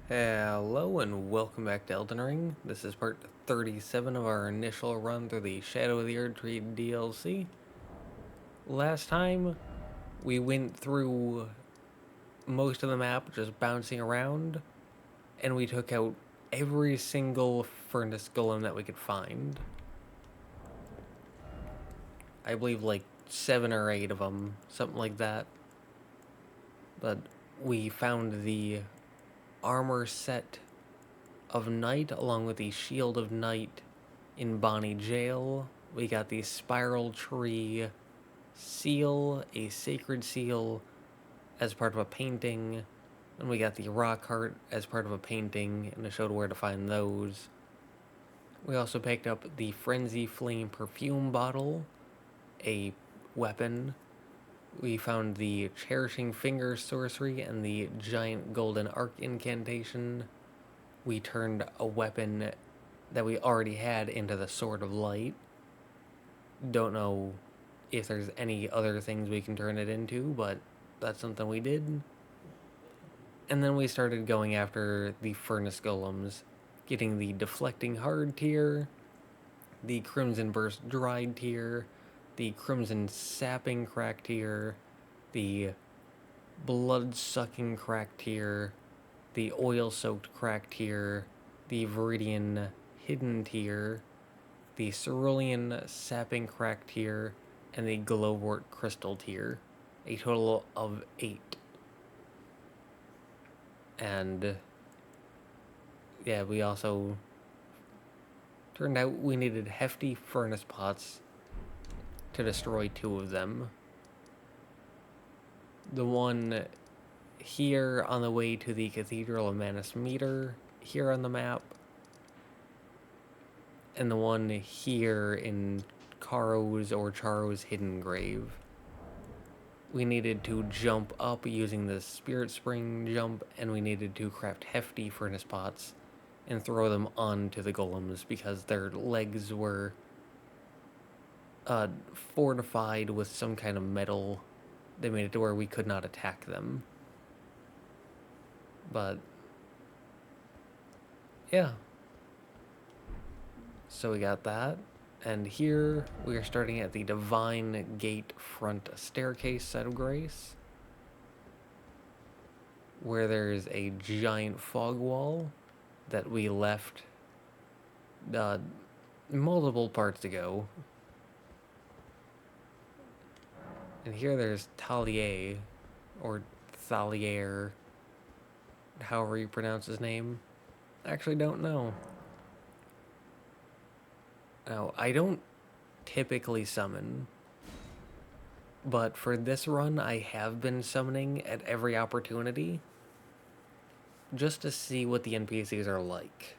Hello and welcome back to Elden Ring. This is part 37 of our initial run through the Shadow of the Erdtree DLC. Last time, we went through most of the map just bouncing around, and we took out every single furnace golem that we could find. I believe like 7 or 8 of them, something like that. But we found the armor set of Night along with the Shield of Night in Bonnie Jail. We got the Spiral Tree seal, a sacred seal as part of a painting, and we got the Rock Heart as part of a painting, and it showed where to find those. We also picked up the Frenzy Flame perfume bottle, a weapon. We found the Cherishing Fingers sorcery and the Giant Golden Arc incantation. We turned a weapon that we already had into the Sword of Light. Don't know if there's any other things we can turn it into, but that's something we did. And then we started going after the Furnace Golems, getting the Deflecting Hard tier, the Crimson Burst Dried tier, the Crimson Sapping Crack tier, the Blood Sucking Crack tier, the Oil Soaked Crack tier, the Viridian Hidden tier, the Cerulean Sapping Crack tier, and the Glowwort Crystal tier. A total of 8. And yeah, we also turned out we needed hefty furnace pots to destroy 2 of them. The one here on the way to the Cathedral of Manus Meter, here on the map, and the one here in Charo's Hidden Grave. We needed to jump up using the Spirit Spring jump, and we needed to craft hefty furnace pots and throw them onto the golems because their legs were fortified with some kind of metal that made it to where we could not attack them. But yeah, so we got that. And here we are starting at the Divine Gate front staircase set of grace, where there's a giant fog wall that we left multiple parts ago. And here there's Thollier, or Thollier, however you pronounce his name. I actually don't know. Now, I don't typically summon, but for this run, I have been summoning at every opportunity just to see what the NPCs are like.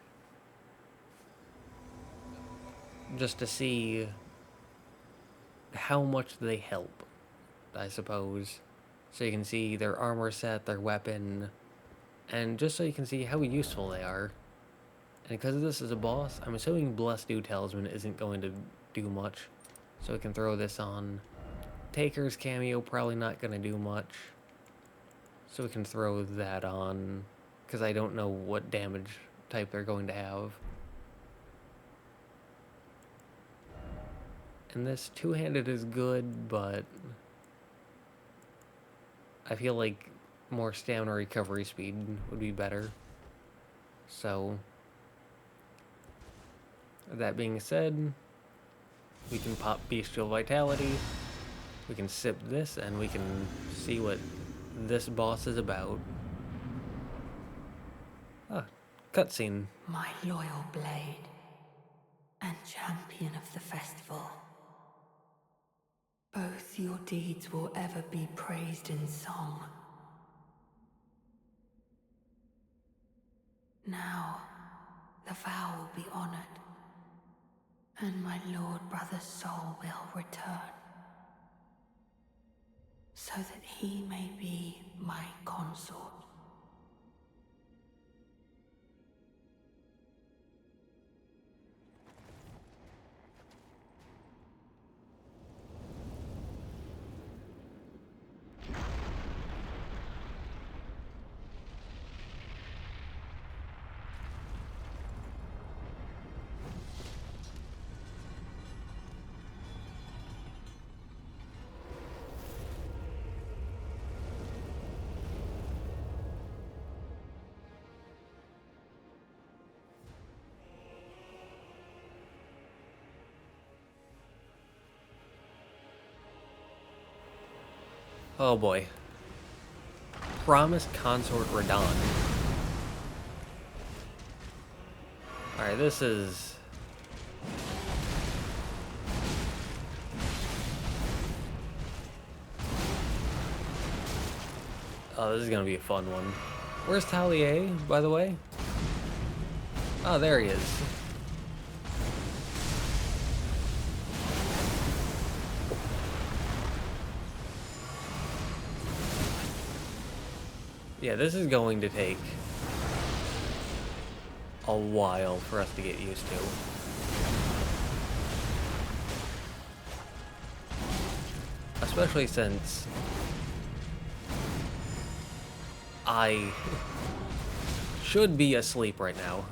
Just to see how much they help, I suppose. So you can see their armor set, their weapon, and just so you can see how useful they are. And because this is a boss, I'm assuming Blessed Dew Talisman isn't going to do much. So we can throw this on. Taker's cameo, probably not going to do much. So we can throw that on, because I don't know what damage type they're going to have. And this two-handed is good, but I feel like more stamina recovery speed would be better. So that being said, we can pop Bestial Vitality, we can sip this, and we can see what this boss is about. Ah, cutscene. My loyal blade and champion of the festival. Both your deeds will ever be praised in song. Now, the vow will be honored, and my lord brother's soul will return, so that he may be my consort. Oh boy. Promised Consort Radahn. Alright, this is... Oh, this is gonna be a fun one. Where's Thollier, by the way? Oh, there he is. Yeah, this is going to take a while for us to get used to. Especially since I should be asleep right now.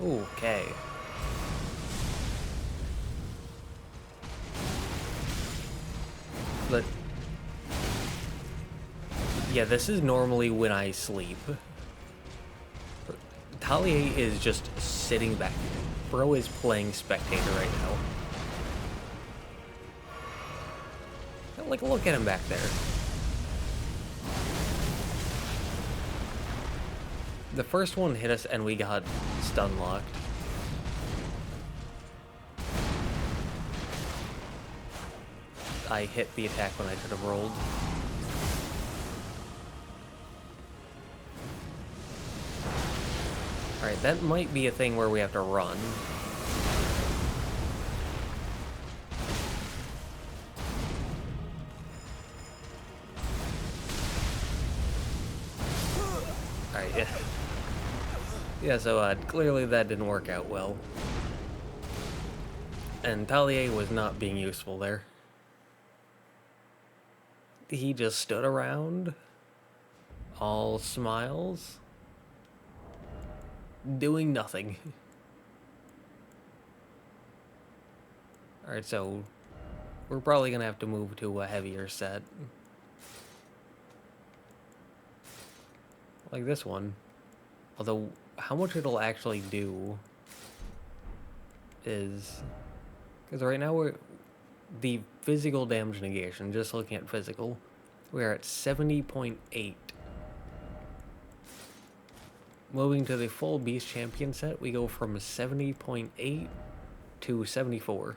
Okay. But yeah, this is normally when I sleep. Thollier is just sitting back. Bro is playing spectator right now. Like, look at him back there. The first one hit us and we got stun locked. I hit the attack when I should have rolled. Alright, that might be a thing where we have to run. Alright, yeah. Yeah, so clearly that didn't work out well. And Thollier was not being useful there. He just stood around, all smiles, doing nothing. Alright, so we're probably gonna have to move to a heavier set. Like this one. Although, how much it'll actually do is... Because right now we're... The physical damage negation, just looking at physical, we are at 70.8. Moving to the full Beast Champion set, we go from 70.8 to 74.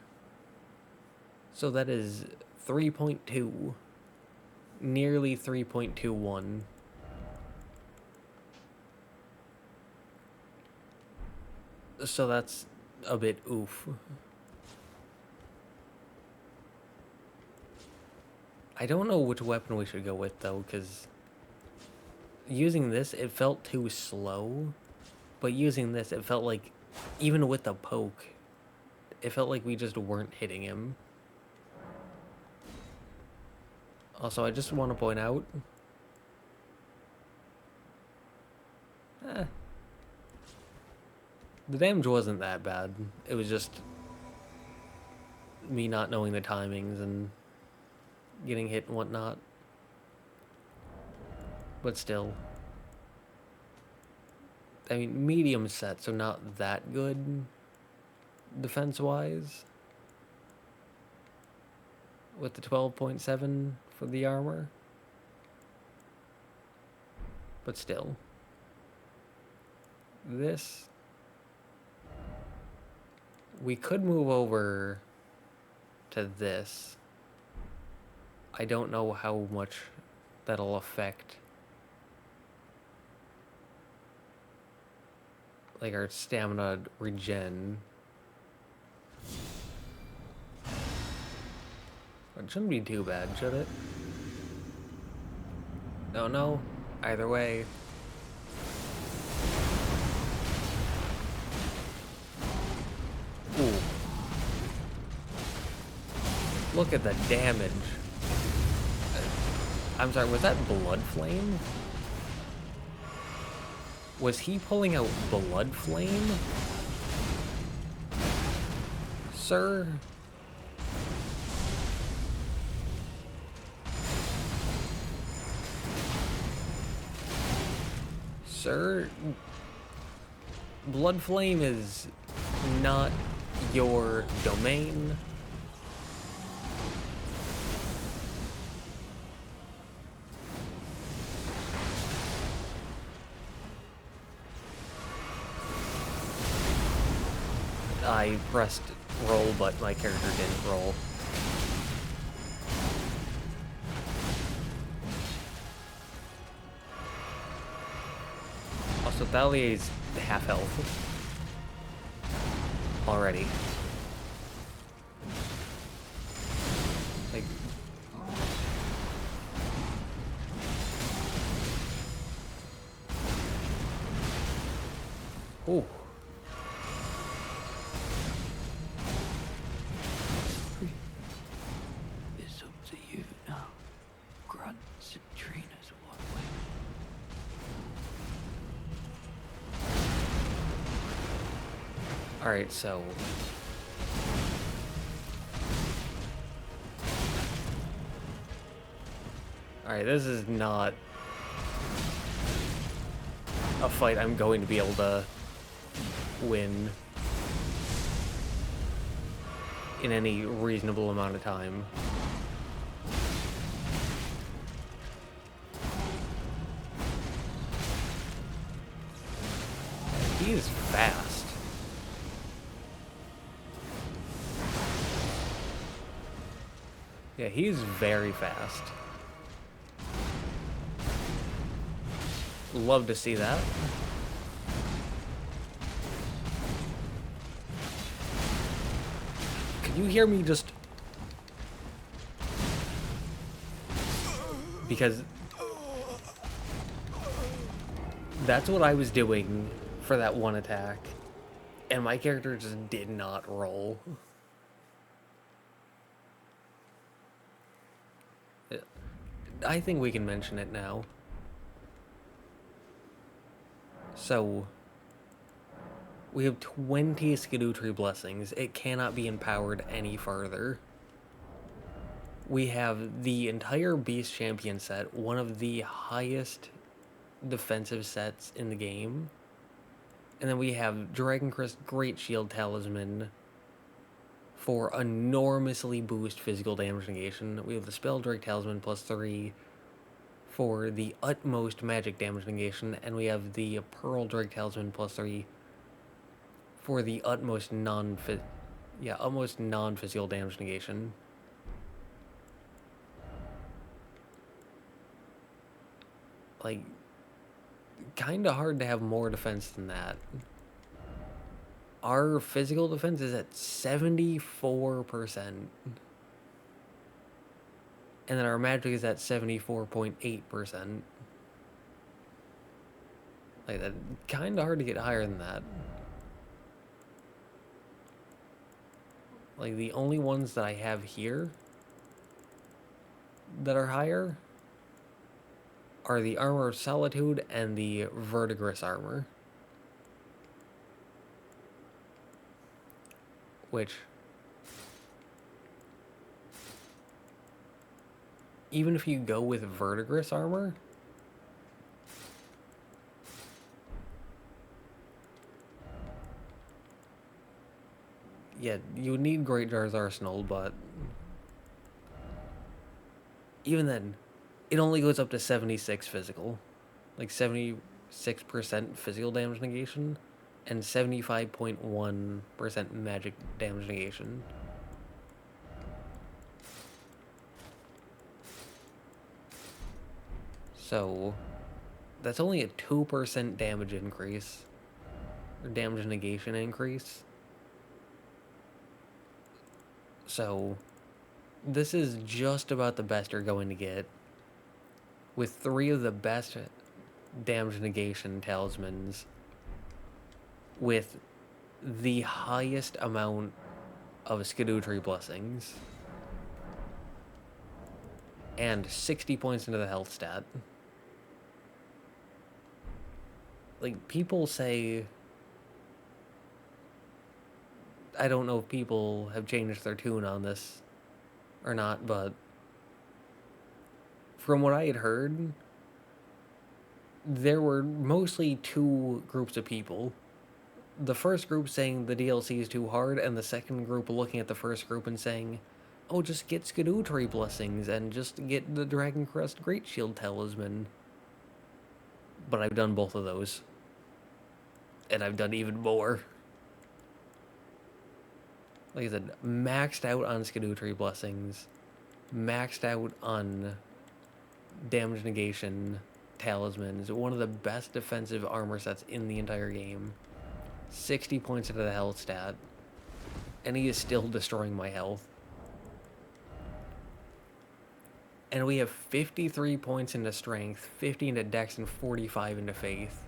So that is 3.2. Nearly 3.21. So that's a bit oof. I don't know which weapon we should go with, though, because using this, it felt too slow. But using this, it felt like, even with the poke, it felt like we just weren't hitting him. Also, I just want to point out... the damage wasn't that bad. It was just me not knowing the timings and getting hit and whatnot. But still. I mean, medium set, so not that good defense-wise. With the 12.7 for the armor. But still. This... We could move over to this. I don't know how much that'll affect like our stamina regen. It shouldn't be too bad, should it? No. Either way. Ooh. Look at the damage. I'm sorry, was that Blood Flame? Was he pulling out Blood Flame? Sir? Sir? Blood Flame is not your domain. I pressed roll, but my character didn't roll. Also, Thollier is half health already. Like, ooh. It's up to you now. Grunts and Trina's one way. Alright, so... Alright, this is not a fight I'm going to be able to win in any reasonable amount of time. He is fast. Yeah, he's very fast. Love to see that. Can you hear me just... Because... that's what I was doing for that one attack. And my character just did not roll. I think we can mention it now. So, we have 20 Erdtree blessings. It cannot be empowered any further. We have the entire Beast Champion set, one of the highest defensive sets in the game. And then we have Dragon Crest Great Shield Talisman for enormously boost physical damage negation. We have the Spell Drake Talisman +3 for the utmost magic damage negation, and we have the Pearl Drake Talisman +3 for the utmost non-physical damage negation. Like, kinda hard to have more defense than that. Our physical defense is at 74%. And then our magic is at 74.8%. Like, that kind of hard to get higher than that. Like, the only ones that I have here that are higher are the Armor of Solitude and the Verdigris armor. Which... even if you go with Verdigris armor, yeah, you would need Greatjar's Arsenal, but even then, it only goes up to 76 physical. Like 76% physical damage negation and 75.1% magic damage negation. So, that's only a 2% damage increase, or damage negation increase. So, this is just about the best you're going to get, with 3 of the best damage negation talismans, with the highest amount of Erdtree blessings, and 60 points into the health stat. Like, people say... I don't know if people have changed their tune on this or not, but from what I had heard, there were mostly 2 groups of people the first group saying the DLC is too hard, and the second group looking at the first group and saying, oh, just get Erdtree blessings and just get the Dragon Crest Great Shield Talisman. But I've done both of those. And I've done even more. Like I said, maxed out on Erdtree blessings. Maxed out on damage negation talismans. One of the best defensive armor sets in the entire game. 60 points into the health stat. And he is still destroying my health. And we have 53 points into strength, 50 into dex, and 45 into faith.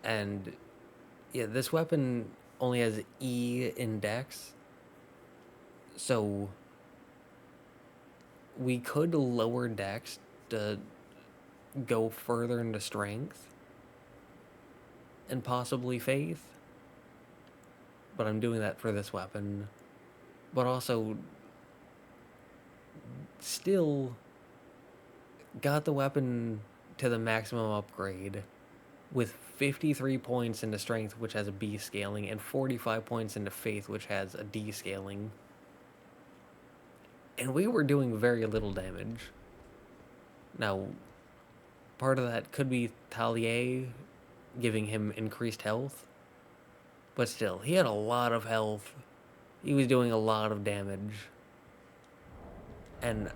And yeah, this weapon only has E in dex. So we could lower dex to go further into strength and possibly faith. But I'm doing that for this weapon. But also still got the weapon to the maximum upgrade with 53 points into strength, which has a B scaling, and 45 points into faith, which has a D scaling. And we were doing very little damage. Now, part of that could be Thollier giving him increased health. But still, he had a lot of health. He was doing a lot of damage. And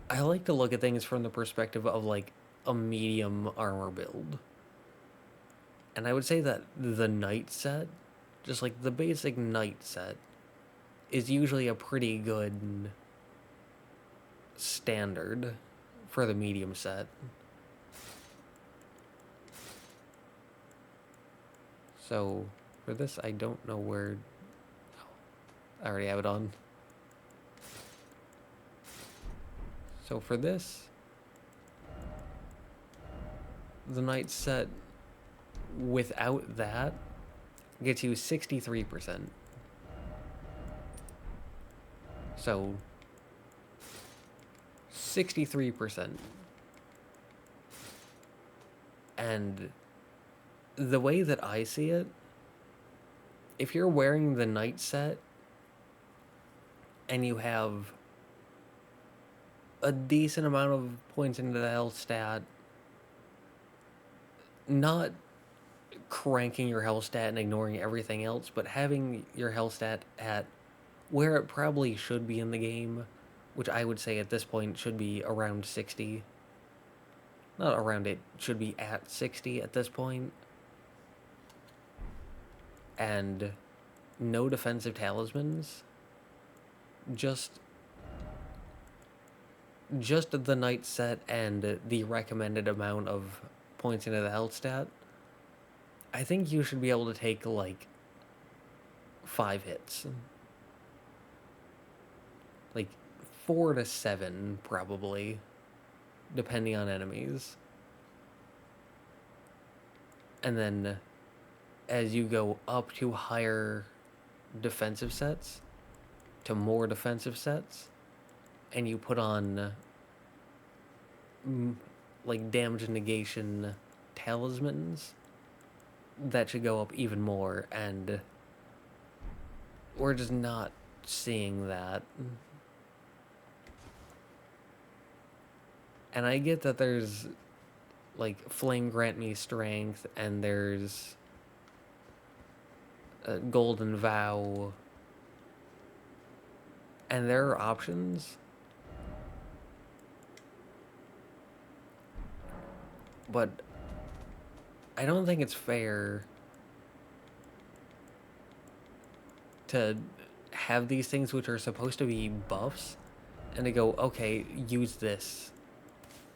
I like to look at things from the perspective of like a medium armor build. And I would say that the knight set, just like the basic knight set, is usually a pretty good standard for the medium set. So for this, I don't know where... I already have it on. So for this, the knight set without that gets you 63%. So 63%. And the way that I see it, if you're wearing the knight set and you have a decent amount of points into the health stat, not cranking your health stat and ignoring everything else, but having your health stat at where it probably should be in the game, which I would say at this point should be around 60. Not around, it should be at 60 at this point. And no defensive talismans. Just the knight set and the recommended amount of points into the health stat. I think you should be able to take like 5 hits. Like 4 to 7 probably, depending on enemies. And then as you go up to higher defensive sets, to more defensive sets, and you put on like damage negation talismans, that should go up even more, and we're just not seeing that. And I get that there's like Flame Grant Me Strength, and there's Golden Vow, and there are options, but I don't think it's fair to have these things which are supposed to be buffs and to go, okay, use this,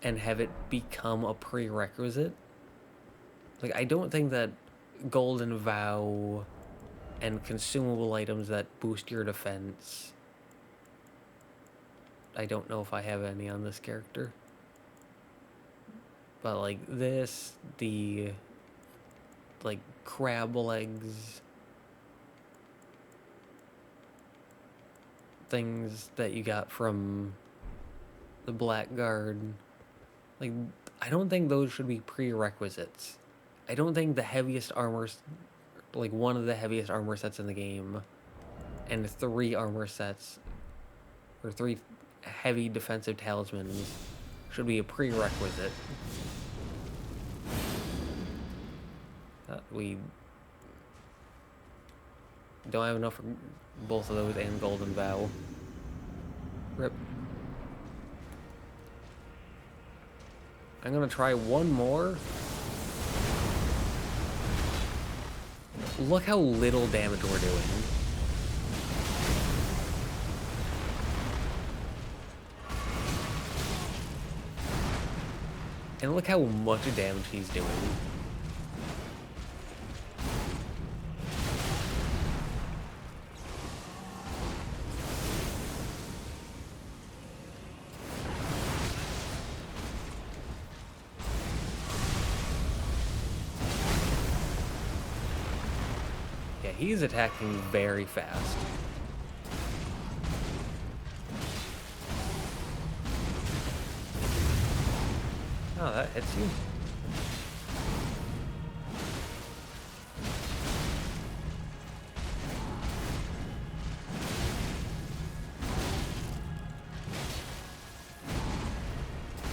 and have it become a prerequisite. Like, I don't think that Golden Vow and consumable items that boost your defense... I don't know if I have any on this character. But, like, this, the, like, crab legs... things that you got from the Blackguard... Like, I don't think those should be prerequisites I don't think the heaviest armor, like one of the heaviest armor sets in the game, and 3 armor sets, or 3 heavy defensive talismans, should be a prerequisite. We don't have enough for both of those and Golden Vow. Rip. I'm gonna try one more. Look how little damage we're doing. And look how much damage he's doing. Yeah, he's attacking very fast. Oh, that hits you.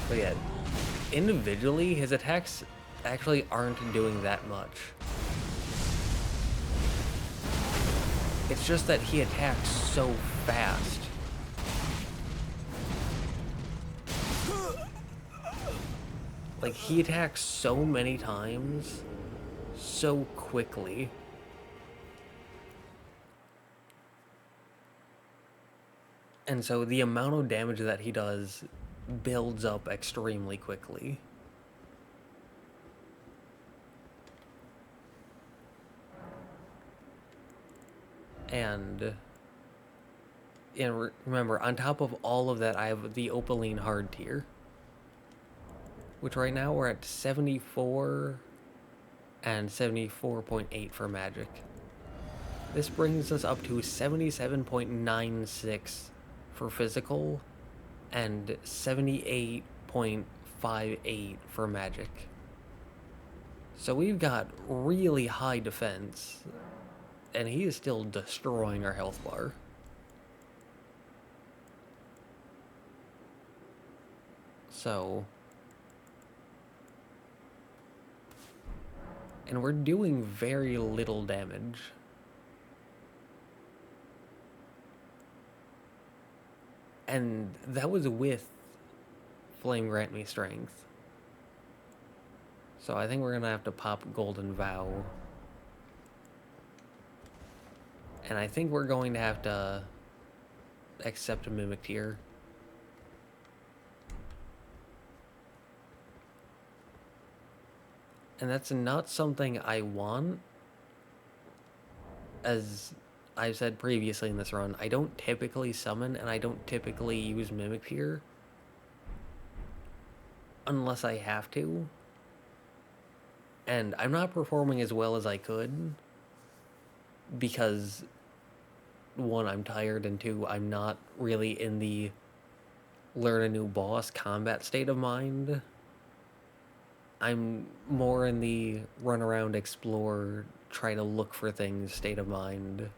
But yeah, individually, his attacks actually aren't doing that much. It's just that he attacks so fast. Like, he attacks so many times, so quickly. And so the amount of damage that he does builds up extremely quickly. And remember, on top of all of that, I have the Opaline hard tier, which right now we're at 74 and 74.8 for magic. This brings us up to 77.96 for physical and 78.58 for magic. So we've got really high defense, and he is still destroying our health bar. So, and we're doing very little damage. And that was with Flame Grant Me Strength. So I think we're gonna have to pop Golden Vow. And I think we're going to have to accept a Mimic Tier. And that's not something I want. As I've said previously in this run, I don't typically summon and I don't typically use Mimic Tier unless I have to. And I'm not performing as well as I could because, 1, I'm tired, and 2, I'm not really in the learn a new boss combat state of mind. I'm more in the run around, explore, try to look for things state of mind,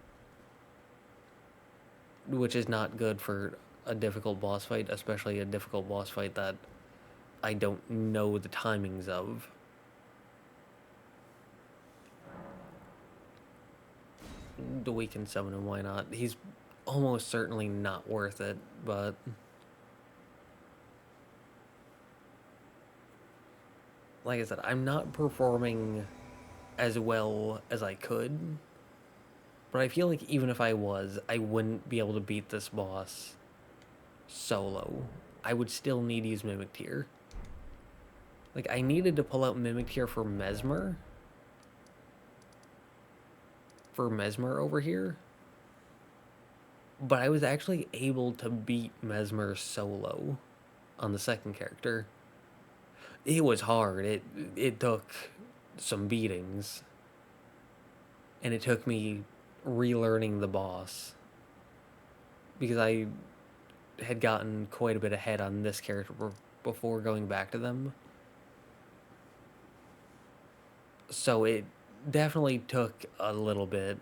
which is not good for a difficult boss fight, especially a difficult boss fight that I don't know the timings of. We can summon him, why not? He's almost certainly not worth it, but like I said, I'm not performing as well as I could, but I feel like even if I was, I wouldn't be able to beat this boss solo. I would still need to use Mimic Tier. Like, I needed to pull out Mimic Tier for Mesmer. For Mesmer over here. But I was actually able to beat Mesmer solo on the second character. It was hard. It took some beatings. And it took me relearning the boss. Because I had gotten quite a bit ahead on this character before going back to them. So it definitely took a little bit,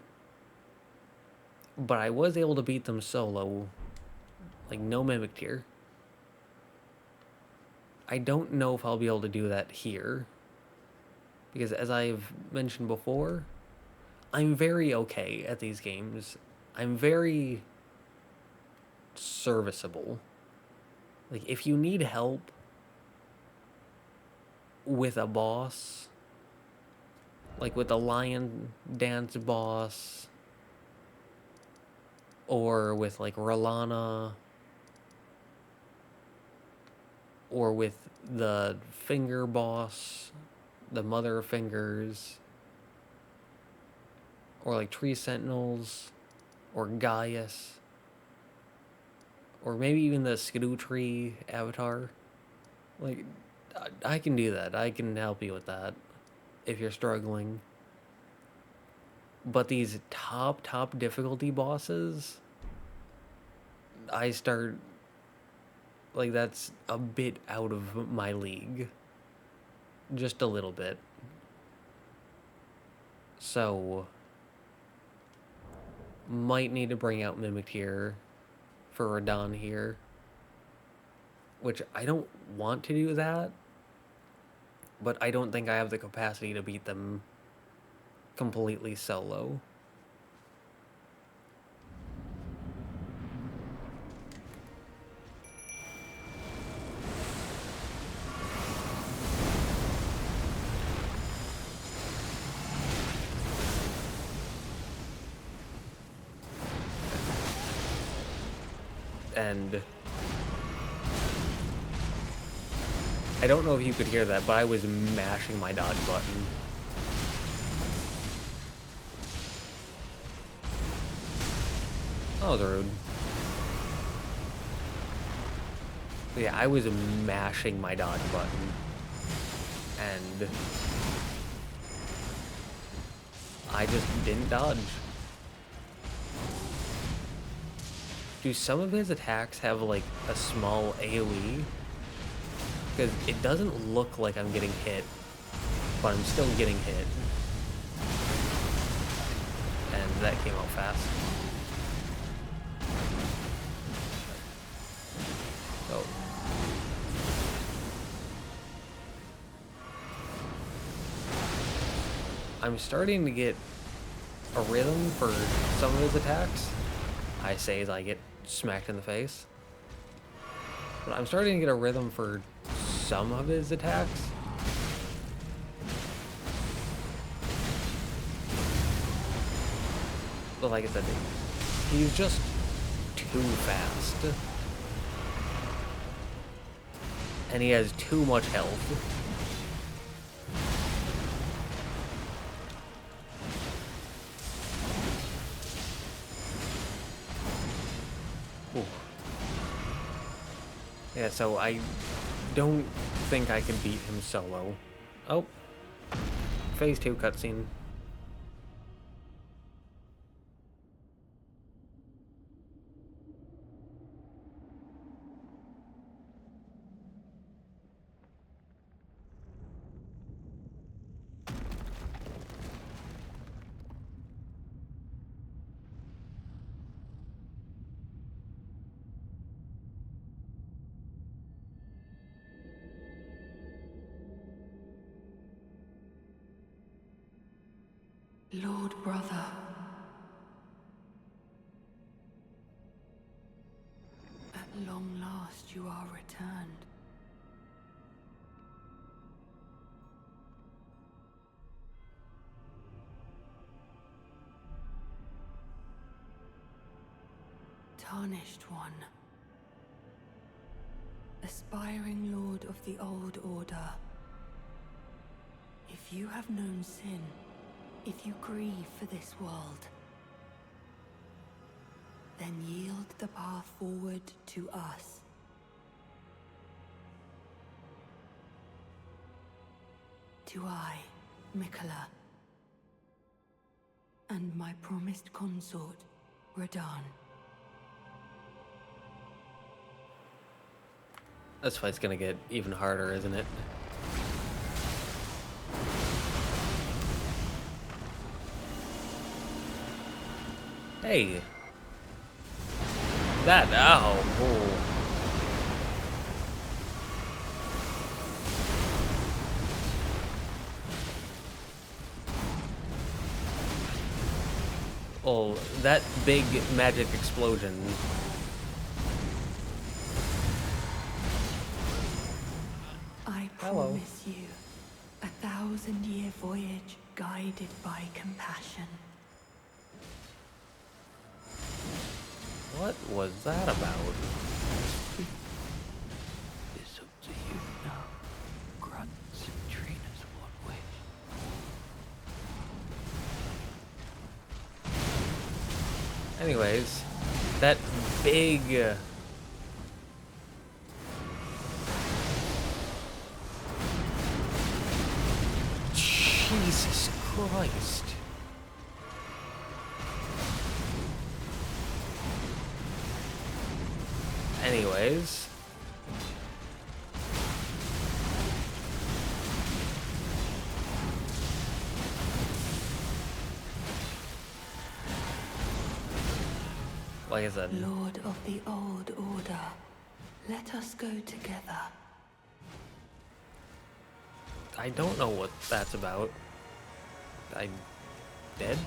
but I was able to beat them solo, like no mimic tier. I don't know if I'll be able to do that here, because as I've mentioned before, I'm very okay at these games. I'm very serviceable. Like, if you need help with a boss, like with the lion dance boss, or with like Rolana, or with the finger boss, the mother of fingers, or like tree sentinels, or Gaius, or maybe even the Skidoo tree avatar. Like, I can do that. I can help you with that if you're struggling. But these top difficulty bosses, I start, like, that's a bit out of my league. Just a little bit. So, might need to bring out Mimic here for Radahn here. Which I don't want to do that, but I don't think I have the capacity to beat them completely solo. And I don't know if you could hear that, but I was mashing my dodge button. Oh, that was rude. But yeah, I was mashing my dodge button. And I just didn't dodge. Do some of his attacks have like a small AoE? Because it doesn't look like I'm getting hit, but I'm still getting hit. And that came out fast. Oh. I'm starting to get a rhythm for some of his attacks. I say as I get smacked in the face. But I'm starting to get a rhythm for some of his attacks. But like I said, he's just too fast. And he has too much health. Ooh. Yeah, so I don't think I can beat him solo. Oh. Phase 2 cutscene. Lord brother. At long last you are returned. Tarnished one. Aspiring lord of the old order. If you have known sin, if you grieve for this world, then yield the path forward to us. To I, Miquella, and my promised consort, Radahn. This fight's gonna get even harder, isn't it? Hey. That, oh. Oh, that big magic explosion. I Hello. promise you a 1,000-year voyage guided by compassion. What was that about? It's up to you now. Grunts and Trina's one wish. Anyways, that big... Jesus Christ. Anyways. Like I said. Lord of the Old Order, let us go together. I don't know what that's about. I'm dead?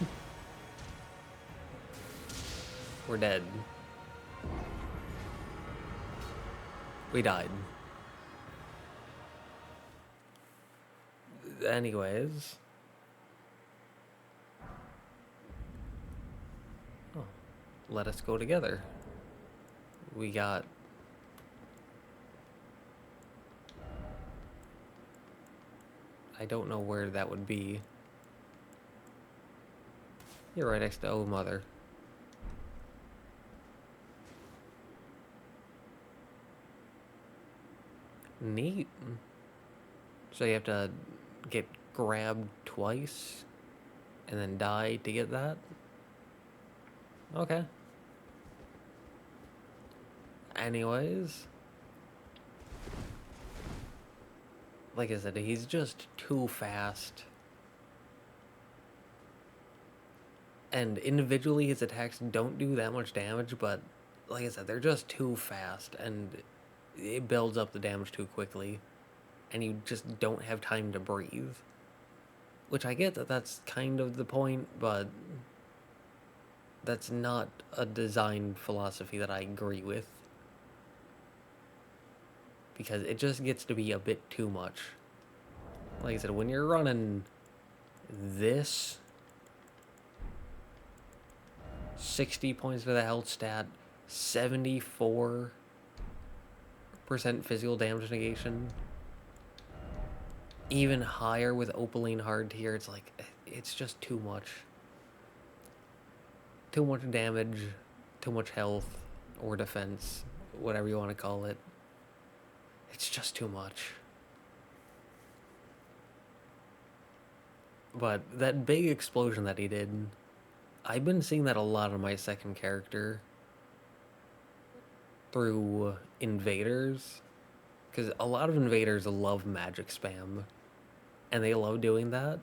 We're dead. We died. Anyways. Oh, let us go together. We got... I don't know where that would be. You're right next to Oh Mother. Neat. So you have to get grabbed twice and then die to get that? Okay. Anyways. Like I said, he's just too fast. And individually his attacks don't do that much damage, but like I said, they're just too fast and it builds up the damage too quickly. And you just don't have time to breathe. Which I get that that's kind of the point, but that's not a design philosophy that I agree with. Because it just gets to be a bit too much. Like I said, when you're running this, 60 points to the health stat, 74% physical damage negation, even higher with Opaline hard tier, it's like, it's just too much. Too much damage, too much health, or defense, whatever you want to call it. It's just too much. But that big explosion that he did, I've been seeing that a lot on my second character through invaders, because a lot of invaders love magic spam, and they love doing that.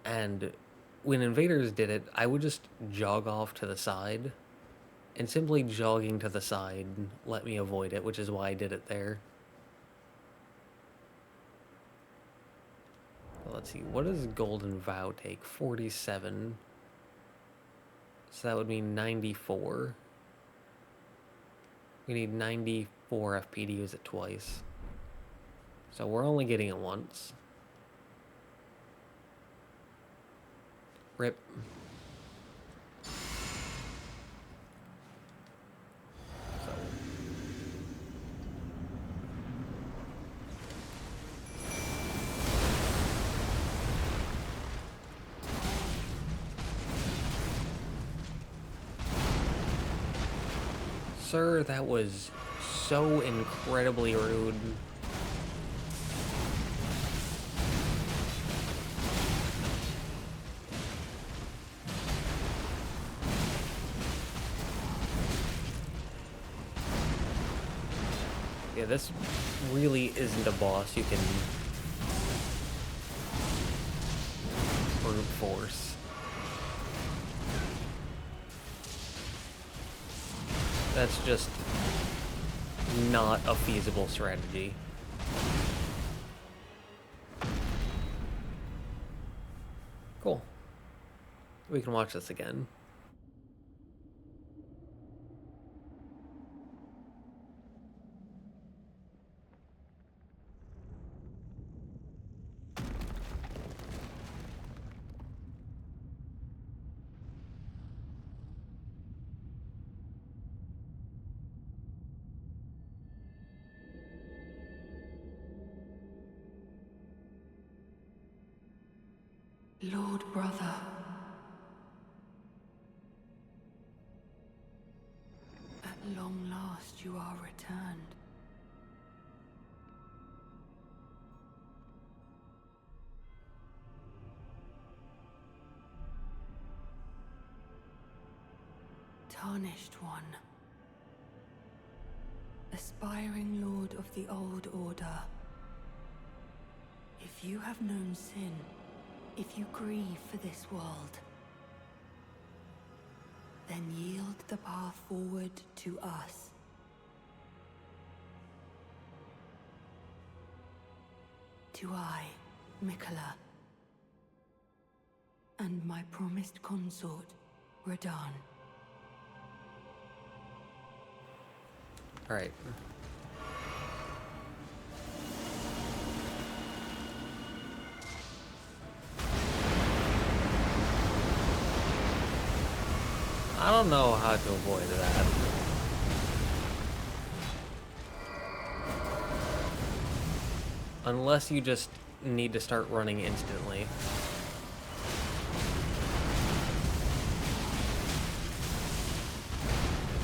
And when invaders did it, I would just jog off to the side, and simply jogging to the side let me avoid it, which is why I did it there. Let's see, what does Golden Vow take? 47. So that would mean 94. We need 94 FP to use it twice. So we're only getting it once. Rip. Sir, that was so incredibly rude. Yeah, this really isn't a boss you can brute force. That's just not a feasible strategy. Cool. We can watch this again. Lord brother. At long last you are returned. Tarnished one. Aspiring lord of the old order. If you have known sin, if you grieve for this world, then yield the path forward to us. To I, Miquella, and my promised consort, Radahn. Alright. I don't know how to avoid that. Unless you just need to start running instantly.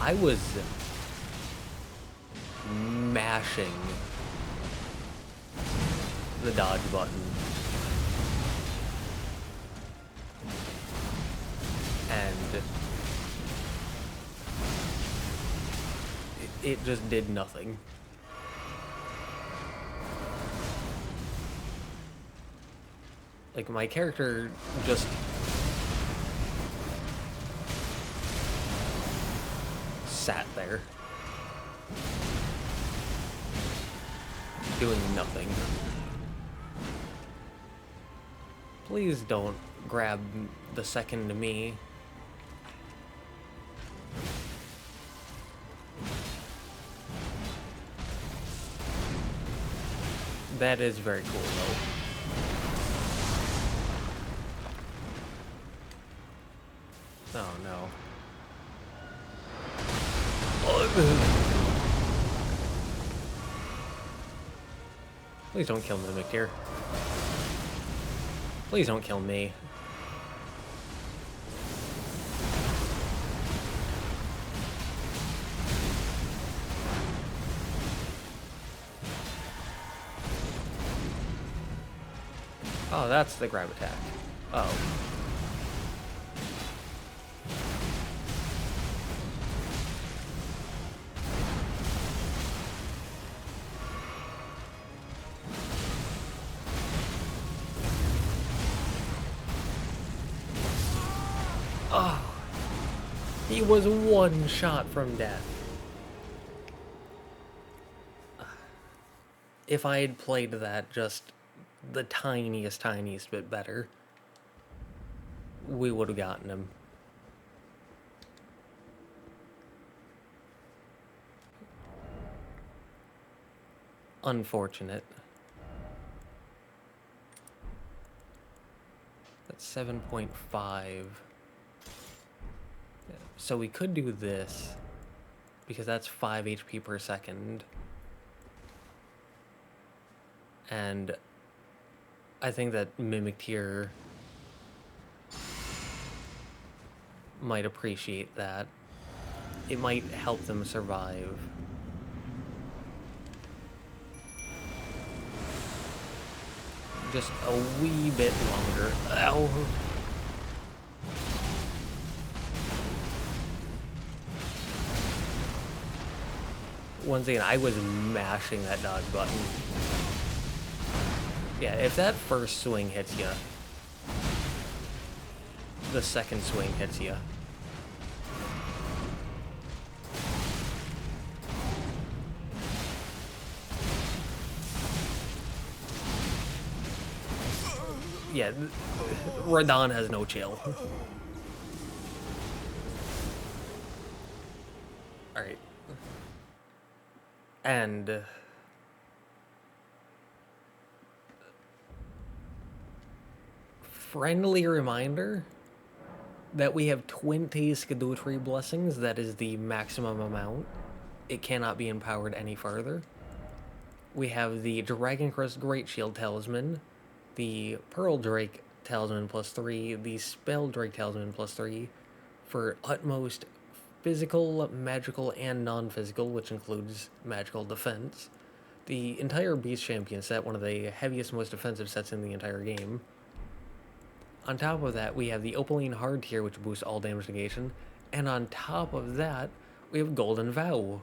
I was mashing the dodge button. And it just did nothing. Like, my character just sat there, doing nothing. Please don't grab the second me. That is very cool, though. Oh, no. Please don't kill Mimic here. Please don't kill me. Oh, that's the grab attack. Oh. Oh. He was one shot from death. If I had played that just the tiniest bit better, we would have gotten him. Unfortunate. That's 7.5. So we could do this, because that's 5 HP per second. And I think that Mimic Tier might appreciate that. It might help them survive. Just a wee bit longer. Ow. Once again, I was mashing that dodge button. Yeah, if that first swing hits you, the second swing hits you. Yeah, Radahn has no chill. Alright. And... friendly reminder that we have 20 Scadutree blessings. That is the maximum amount. It cannot be empowered any further. We have the Dragon Crest Great Shield Talisman, the Pearl Drake Talisman +3, the Spell Drake Talisman +3 for utmost physical, magical, and non-physical, which includes magical defense. The entire Beast Champion set, one of the heaviest, most defensive sets in the entire game. On top of that, we have the Opaline Hard Tier, which boosts all damage negation. And on top of that, we have Golden Vow,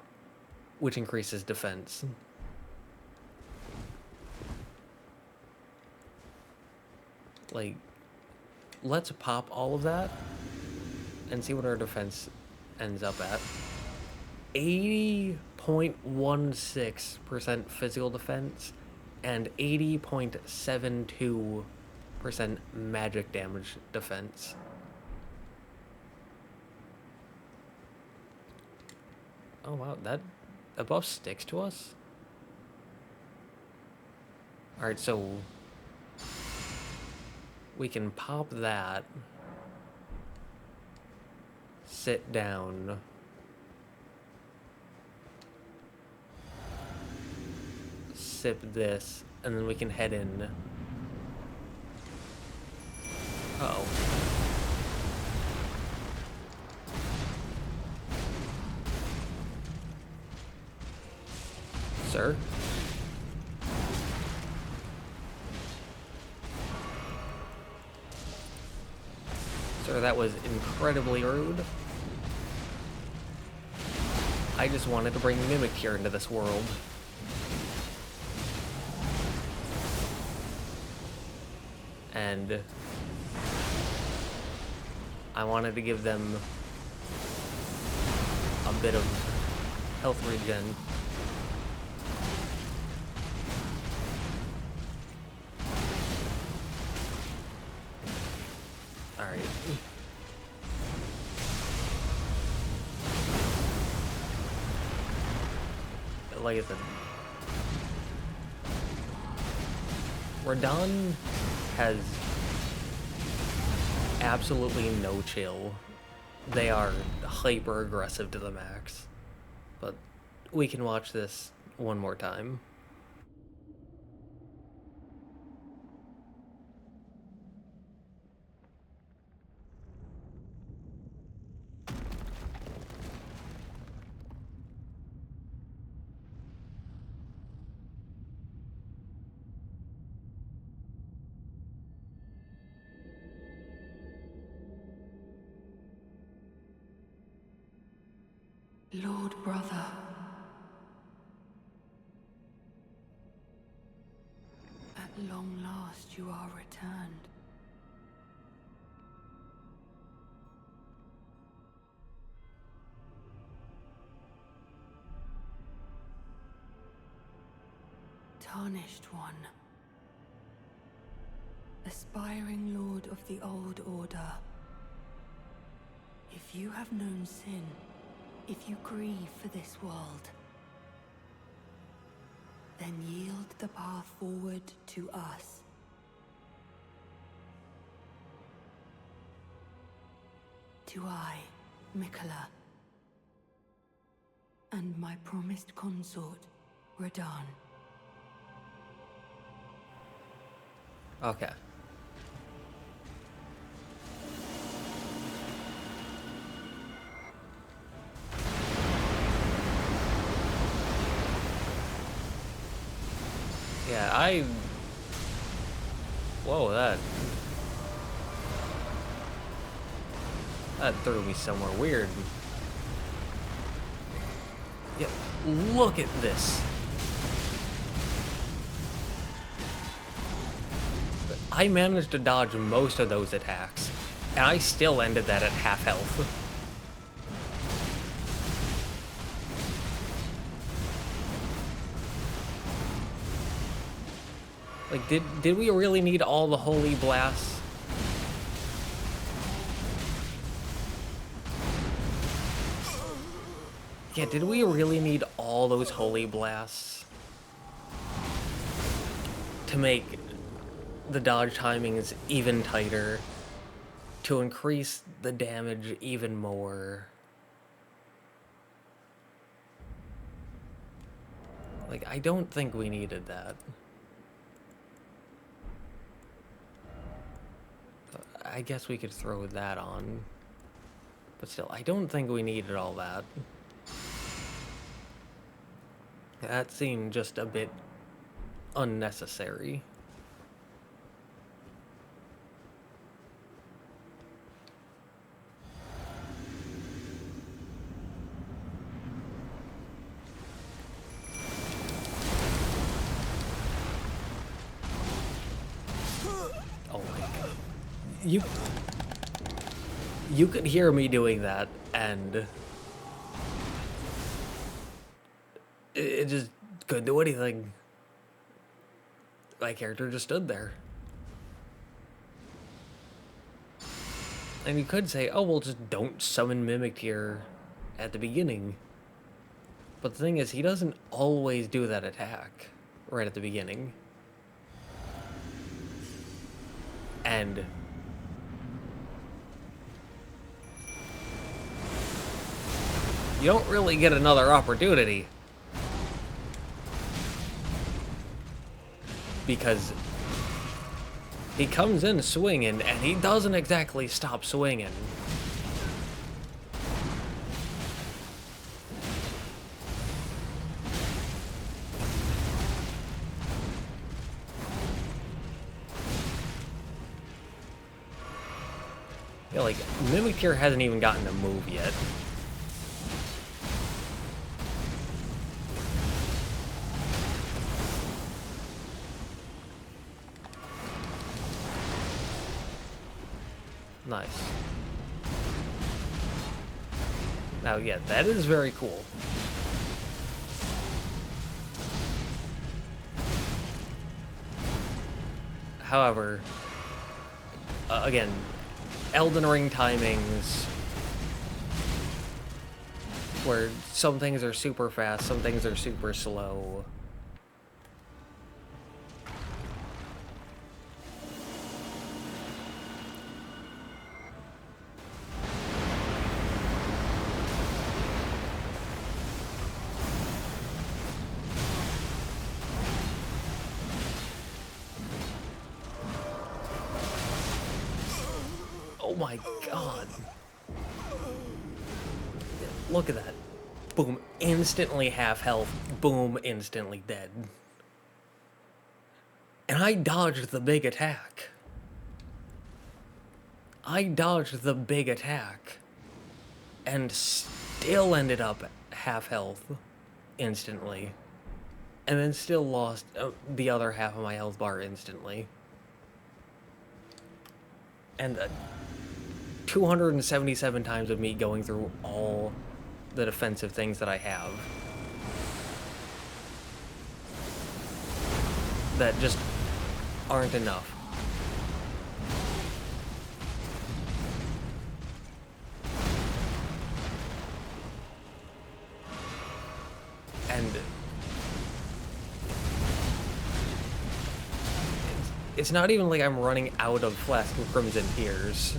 which increases defense. Like, let's pop all of that and see what our defense ends up at. 80.16% physical defense and 80.72% magic damage defense. Oh wow, that buff sticks to us? Alright, so we can pop that, sit down, sip this, and then we can head in. Uh-oh. Sir? Sir, that was incredibly rude. I just wanted to bring Mimic here into this world. And I wanted to give them a bit of health regen. Alright. Like I said, Radahn has absolutely no chill. They are hyper aggressive to the max. But we can watch this one more time. Lord brother. At long last you are returned. Tarnished one. Aspiring lord of the old order. If you have known sin, if you grieve for this world, then yield the path forward to us. To I, Mikola, and my promised consort, Radahn. Okay. Yeah, whoa, that threw me somewhere weird. Yeah, look at this. I managed to dodge most of those attacks, and I still ended that at half health. Like, did we really need all the holy blasts? Yeah, did we really need all those holy blasts to make the dodge timings even tighter, to increase the damage even more? Like, I don't think we needed that. I guess we could throw that on. But still, I don't think we needed all that. That seemed just a bit unnecessary. Oh my god. You could hear me doing that, and it just couldn't do anything. My character just stood there. And you could say, oh, well, just don't summon Mimic here at the beginning. But the thing is, he doesn't always do that attack right at the beginning. And you don't really get another opportunity. Because he comes in swinging, and he doesn't exactly stop swinging. Yeah, like, Mimikir hasn't even gotten a move yet. Nice. Now, yeah, that is very cool. However, again, Elden Ring timings, where some things are super fast, some things are super slow. Oh my god. Look at that. Boom, instantly half health. Boom, instantly dead. And I dodged the big attack. I dodged the big attack. And still ended up half health instantly. And then still lost the other half of my health bar instantly. And 277 times of me going through all the defensive things that I have that just aren't enough. And it's not even like I'm running out of Flask of Crimson Tears.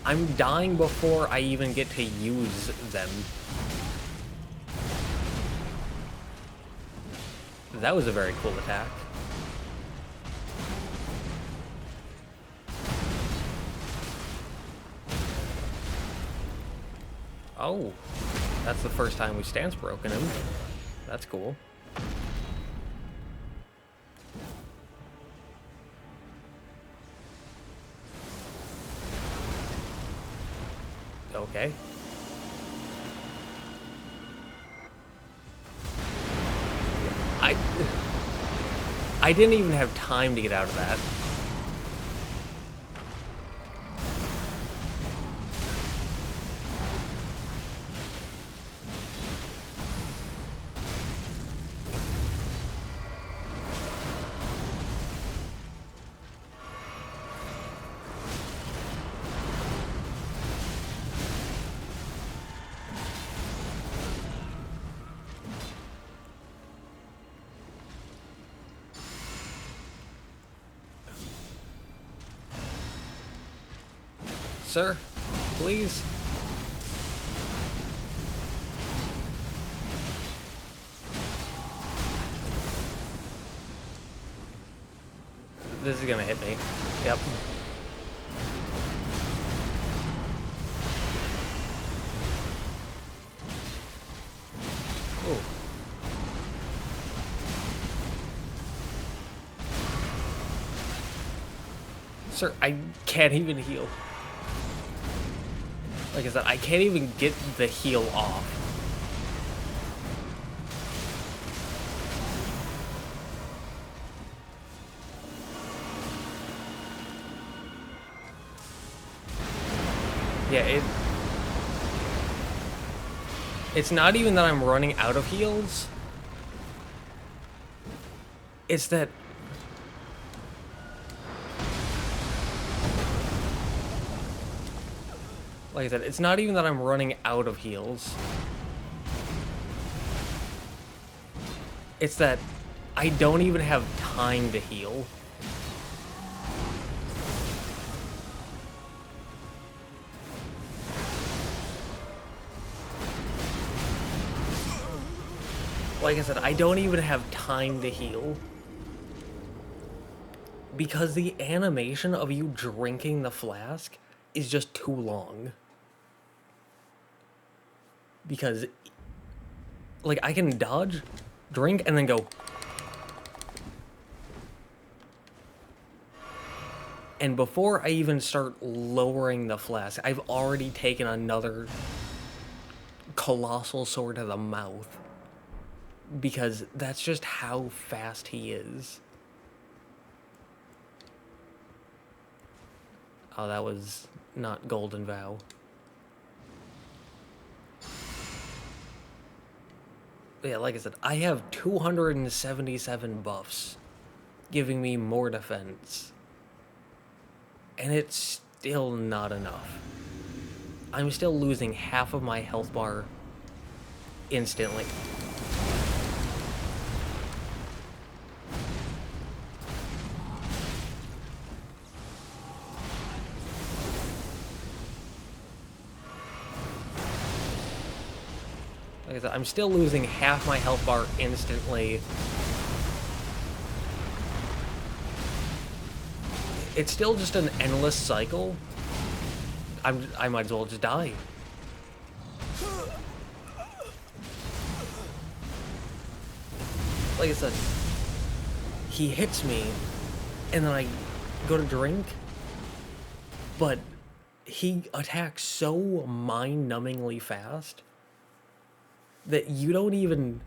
I'm dying before I even get to use them. That was a very cool attack. Oh, that's the first time we stance broken him. That's cool. Okay. I didn't even have time to get out of that. Sir, please. This is gonna hit me. Yep. Ooh. Sir, I can't even heal. Like I said, I can't even get the heal off. Yeah, it's not even that I'm running out of heals. It's that like I said, it's not even that I'm running out of heals. It's that I don't even have time to heal. Like I said, I don't even have time to heal. Because the animation of you drinking the flask is just too long. Because, like, I can dodge, drink, and then go. And before I even start lowering the flask, I've already taken another colossal sword to the mouth. Because that's just how fast he is. Oh, that was not Golden Vow. Yeah, like I said, I have 277 buffs, giving me more defense. And it's still not enough. I'm still losing half of my health bar instantly. Like I said, I'm still losing half my health bar instantly. It's still just an endless cycle. I might as well just die. Like I said, he hits me, and then I go to drink, but he attacks so mind-numbingly fast that you don't even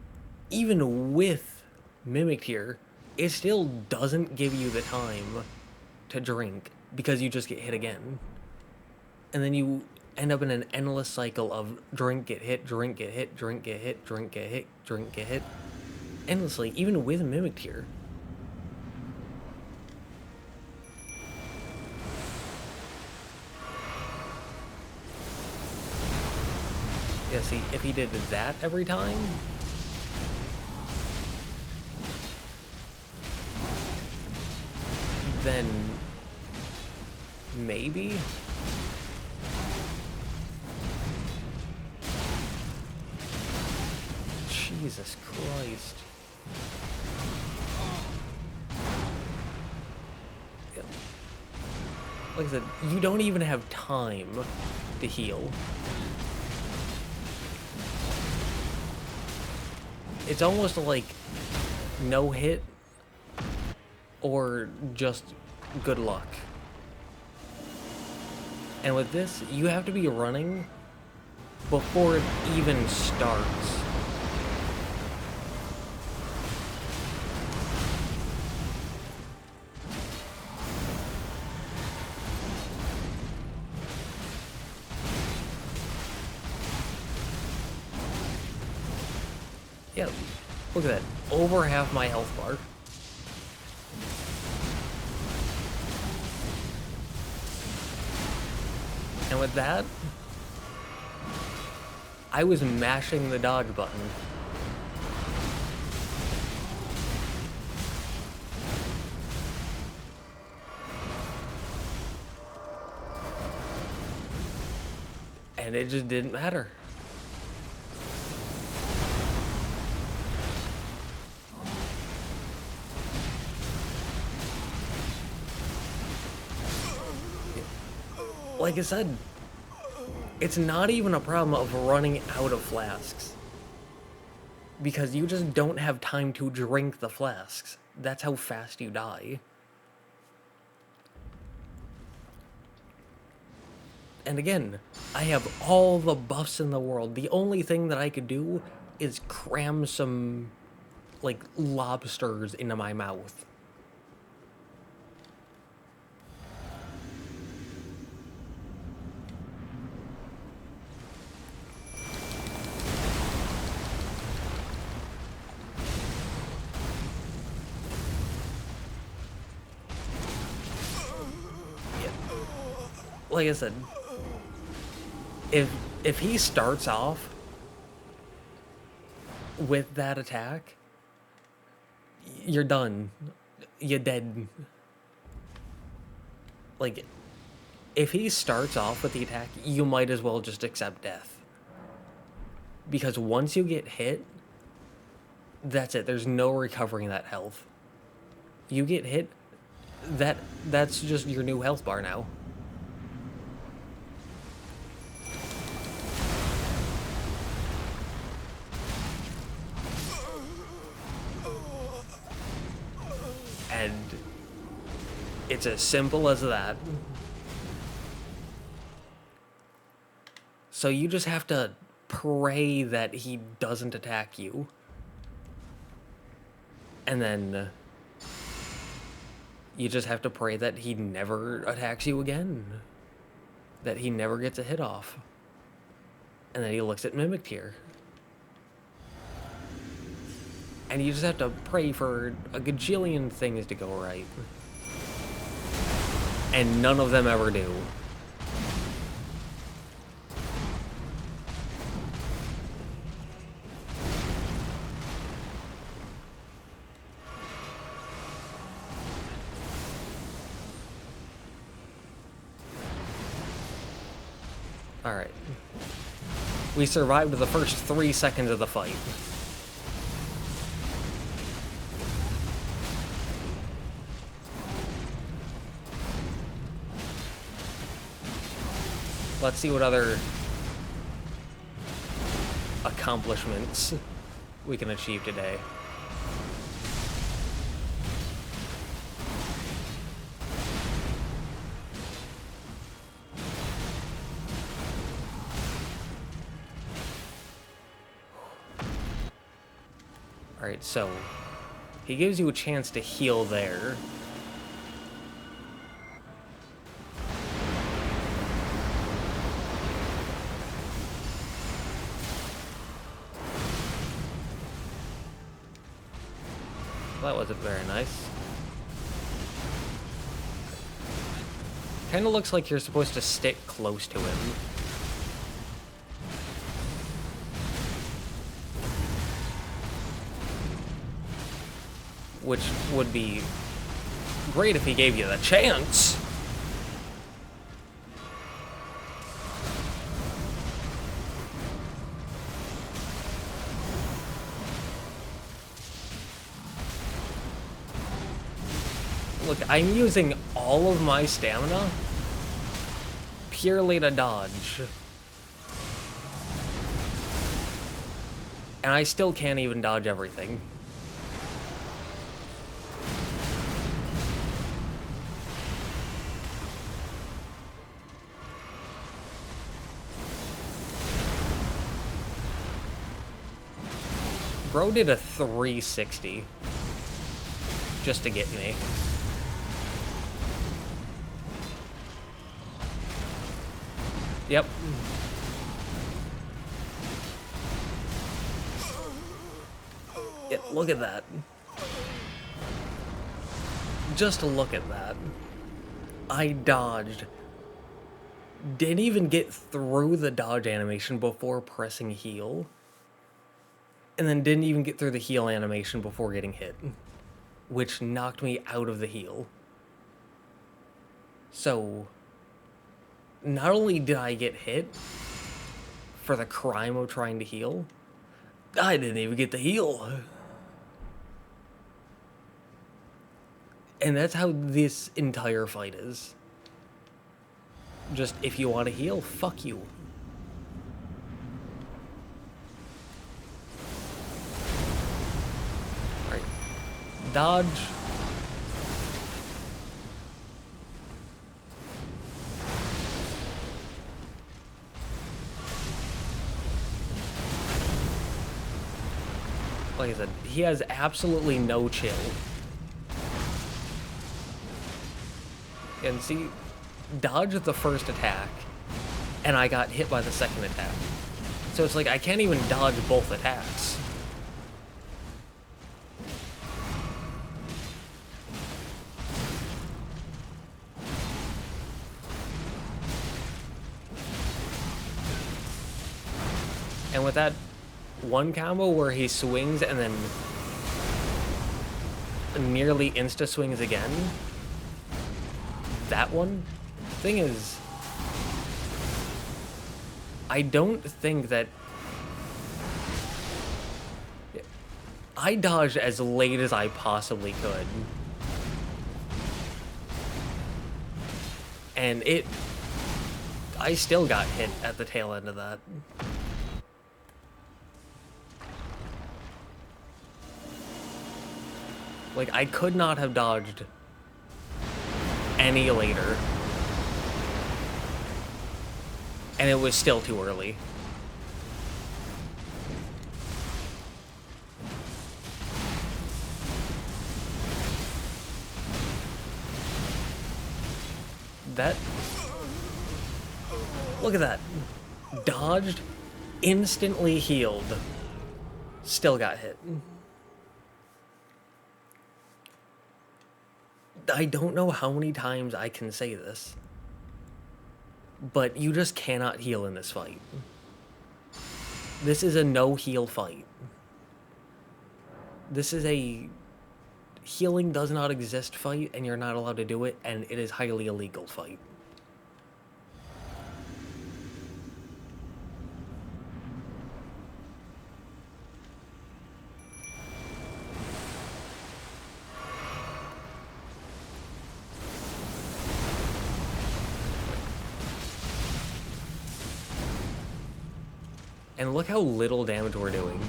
with Mimic Tear, it still doesn't give you the time to drink because you just get hit again. And then you end up in an endless cycle of drink, get hit, drink, get hit, drink, get hit, drink, get hit, drink, get hit. Endlessly, even with Mimic Tear. Yeah, see, if he did that every time, then maybe. Jesus Christ. Yeah. Like I said, you don't even have time to heal. It's almost like no hit or just good luck. And with this, you have to be running before it even starts. Yeah, look at that. Over half my health bar. And with that, I was mashing the dodge button. And it just didn't matter. Like I said, it's not even a problem of running out of flasks. Because you just don't have time to drink the flasks. That's how fast you die. And again, I have all the buffs in the world. The only thing that I could do is cram some, like, lobsters into my mouth. Like I said, if he starts off with that attack, you're done. You're dead. Like, if he starts off with the attack, you might as well just accept death. Because once you get hit, that's it. There's no recovering that health. You get hit, that's just your new health bar now. And it's as simple as that. So you just have to pray that he doesn't attack you. And then you just have to pray that he never attacks you again. That he never gets a hit off. And then he looks at Mimic Tier. And you just have to pray for a gajillion things to go right. And none of them ever do. Alright. We survived the first 3 seconds of the fight. Let's see what other accomplishments we can achieve today. Alright, so he gives you a chance to heal there. That wasn't very nice. Kinda looks like you're supposed to stick close to him. Which would be great if he gave you the chance. Look, I'm using all of my stamina purely to dodge. And I still can't even dodge everything. Bro did a 360 just to get me. Yep. Yeah, look at that. Just look at that. I dodged. Didn't even get through the dodge animation before pressing heal. And then didn't even get through the heal animation before getting hit. Which knocked me out of the heal. So, not only did I get hit, for the crime of trying to heal. I didn't even get to heal. And that's how this entire fight is. Just, if you want to heal, fuck you. Alright. Dodge. Like I said, he has absolutely no chill. And see, dodge the first attack, and I got hit by the second attack. So it's like, I can't even dodge both attacks. And with that one combo where he swings and then nearly insta-swings again, that one thing is, I don't think that I dodged as late as I possibly could, and I still got hit at the tail end of that. Like, I could not have dodged any later. And it was still too early. That... Look at that. Dodged, instantly healed, still got hit. I don't know how many times I can say this, but you just cannot heal in this fight. This is a no-heal fight. This is a healing does not exist fight, and you're not allowed to do it, and it is highly illegal fight. And look how little damage we're doing.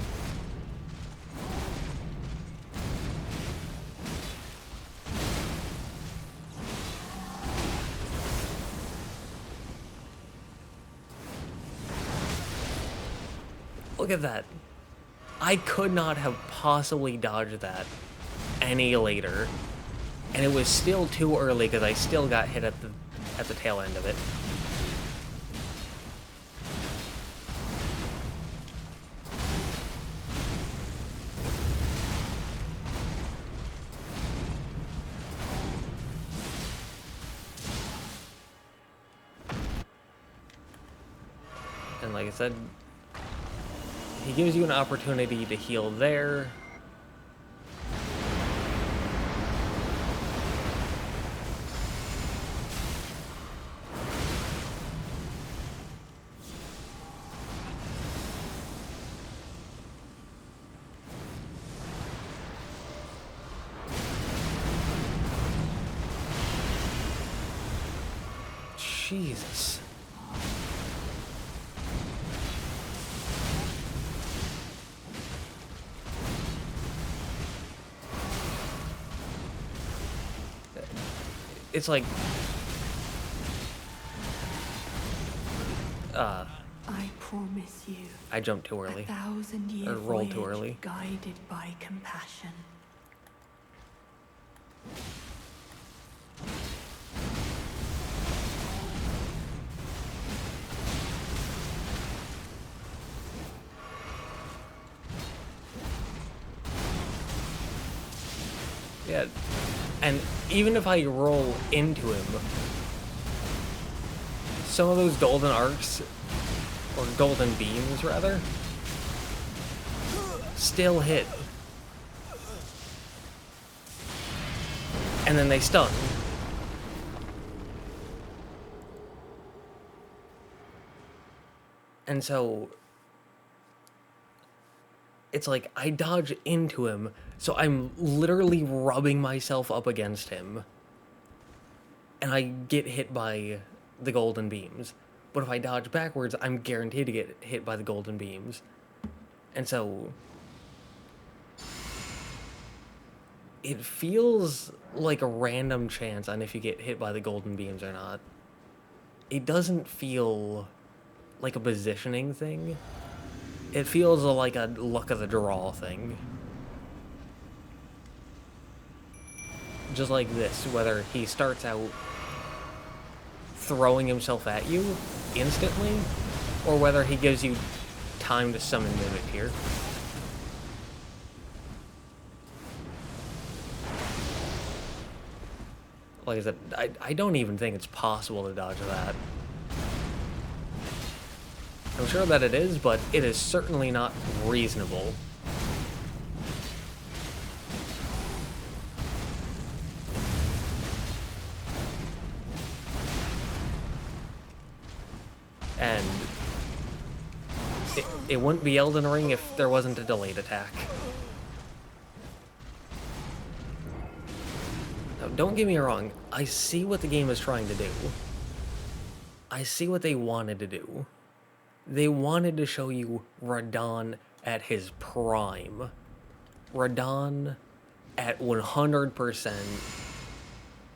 Look at that. I could not have possibly dodged that any later. And it was still too early because I still got hit at the tail end of it. And like I said, he gives you an opportunity to heal there. Jesus. It's like... I promise you, I jumped too early. 1,000-year Or rolled too voyage early. guided by compassion. Yeah, and even if I roll into him, some of those golden arcs, or golden beams rather, still hit. And then they stun. And so it's like I dodge into him, so I'm literally rubbing myself up against him. And I get hit by the golden beams. But if I dodge backwards, I'm guaranteed to get hit by the golden beams. And so it feels like a random chance on if you get hit by the golden beams or not. It doesn't feel like a positioning thing. It feels like a luck of the draw thing. Just like this, whether he starts out throwing himself at you instantly, or whether he gives you time to summon Mimic here. Like I said, I don't even think it's possible to dodge that. I'm sure that it is, but it is certainly not reasonable. And it wouldn't be Elden Ring if there wasn't a delayed attack. Now, don't get me wrong, I see what the game is trying to do. I see what they wanted to do. They wanted to show you Radahn at his prime. Radahn at 100%,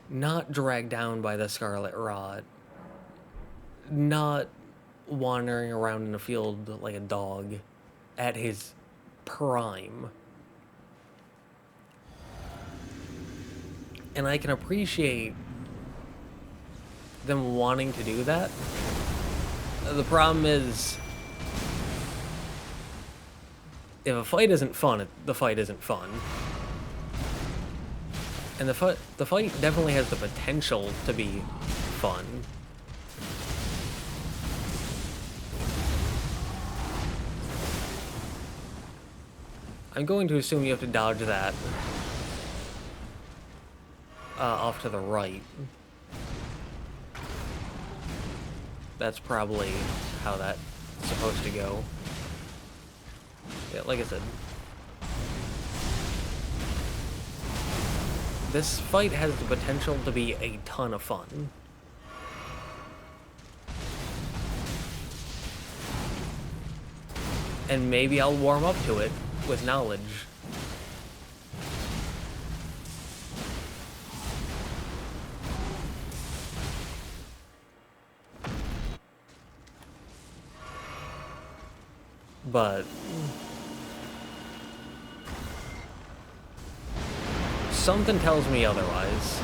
not dragged down by the Scarlet Rot, not wandering around in a field like a dog, at his prime. And I can appreciate them wanting to do that. The problem is, if a fight isn't fun, the fight isn't fun. And the fight definitely has the potential to be fun. I'm going to assume you have to dodge that off to the right. That's probably how that's supposed to go. Yeah, like I said, this fight has the potential to be a ton of fun. And maybe I'll warm up to it with knowledge. But something tells me otherwise.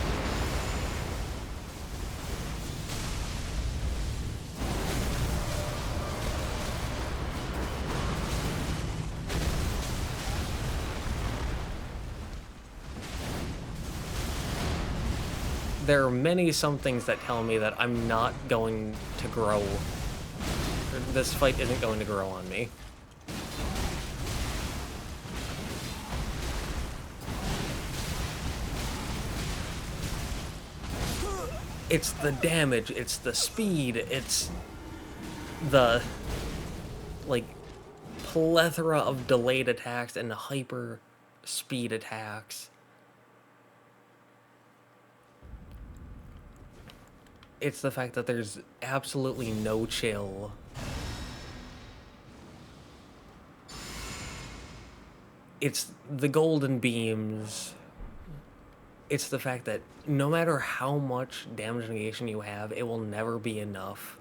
There are many somethings that tell me that I'm not going to grow. This fight isn't going to grow on me. It's the damage, it's the speed, it's the, like, plethora of delayed attacks and hyper speed attacks. It's the fact that there's absolutely no chill. It's the golden beams. It's the fact that no matter how much damage negation you have, it will never be enough.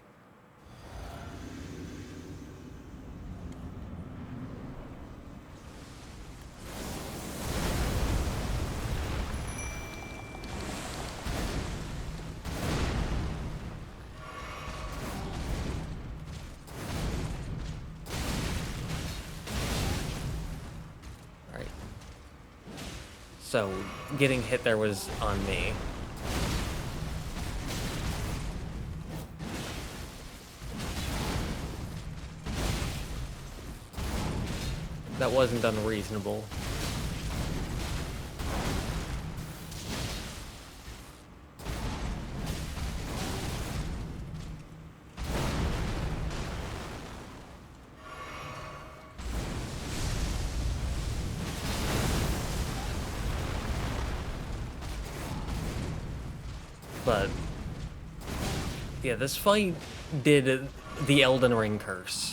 So, getting hit there was on me. That wasn't unreasonable. But yeah, this fight did the Elden Ring curse.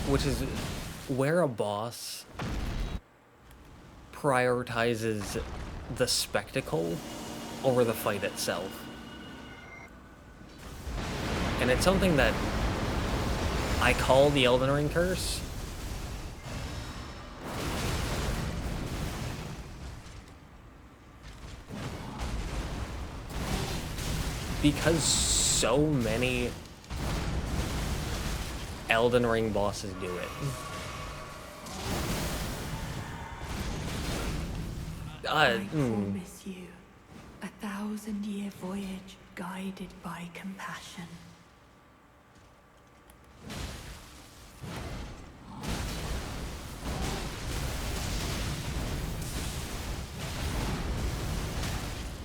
Which is where a boss prioritizes the spectacle over the fight itself. And it's something that I call the Elden Ring curse. Because so many Elden Ring bosses do it. I promise you, 1,000-year voyage guided by compassion.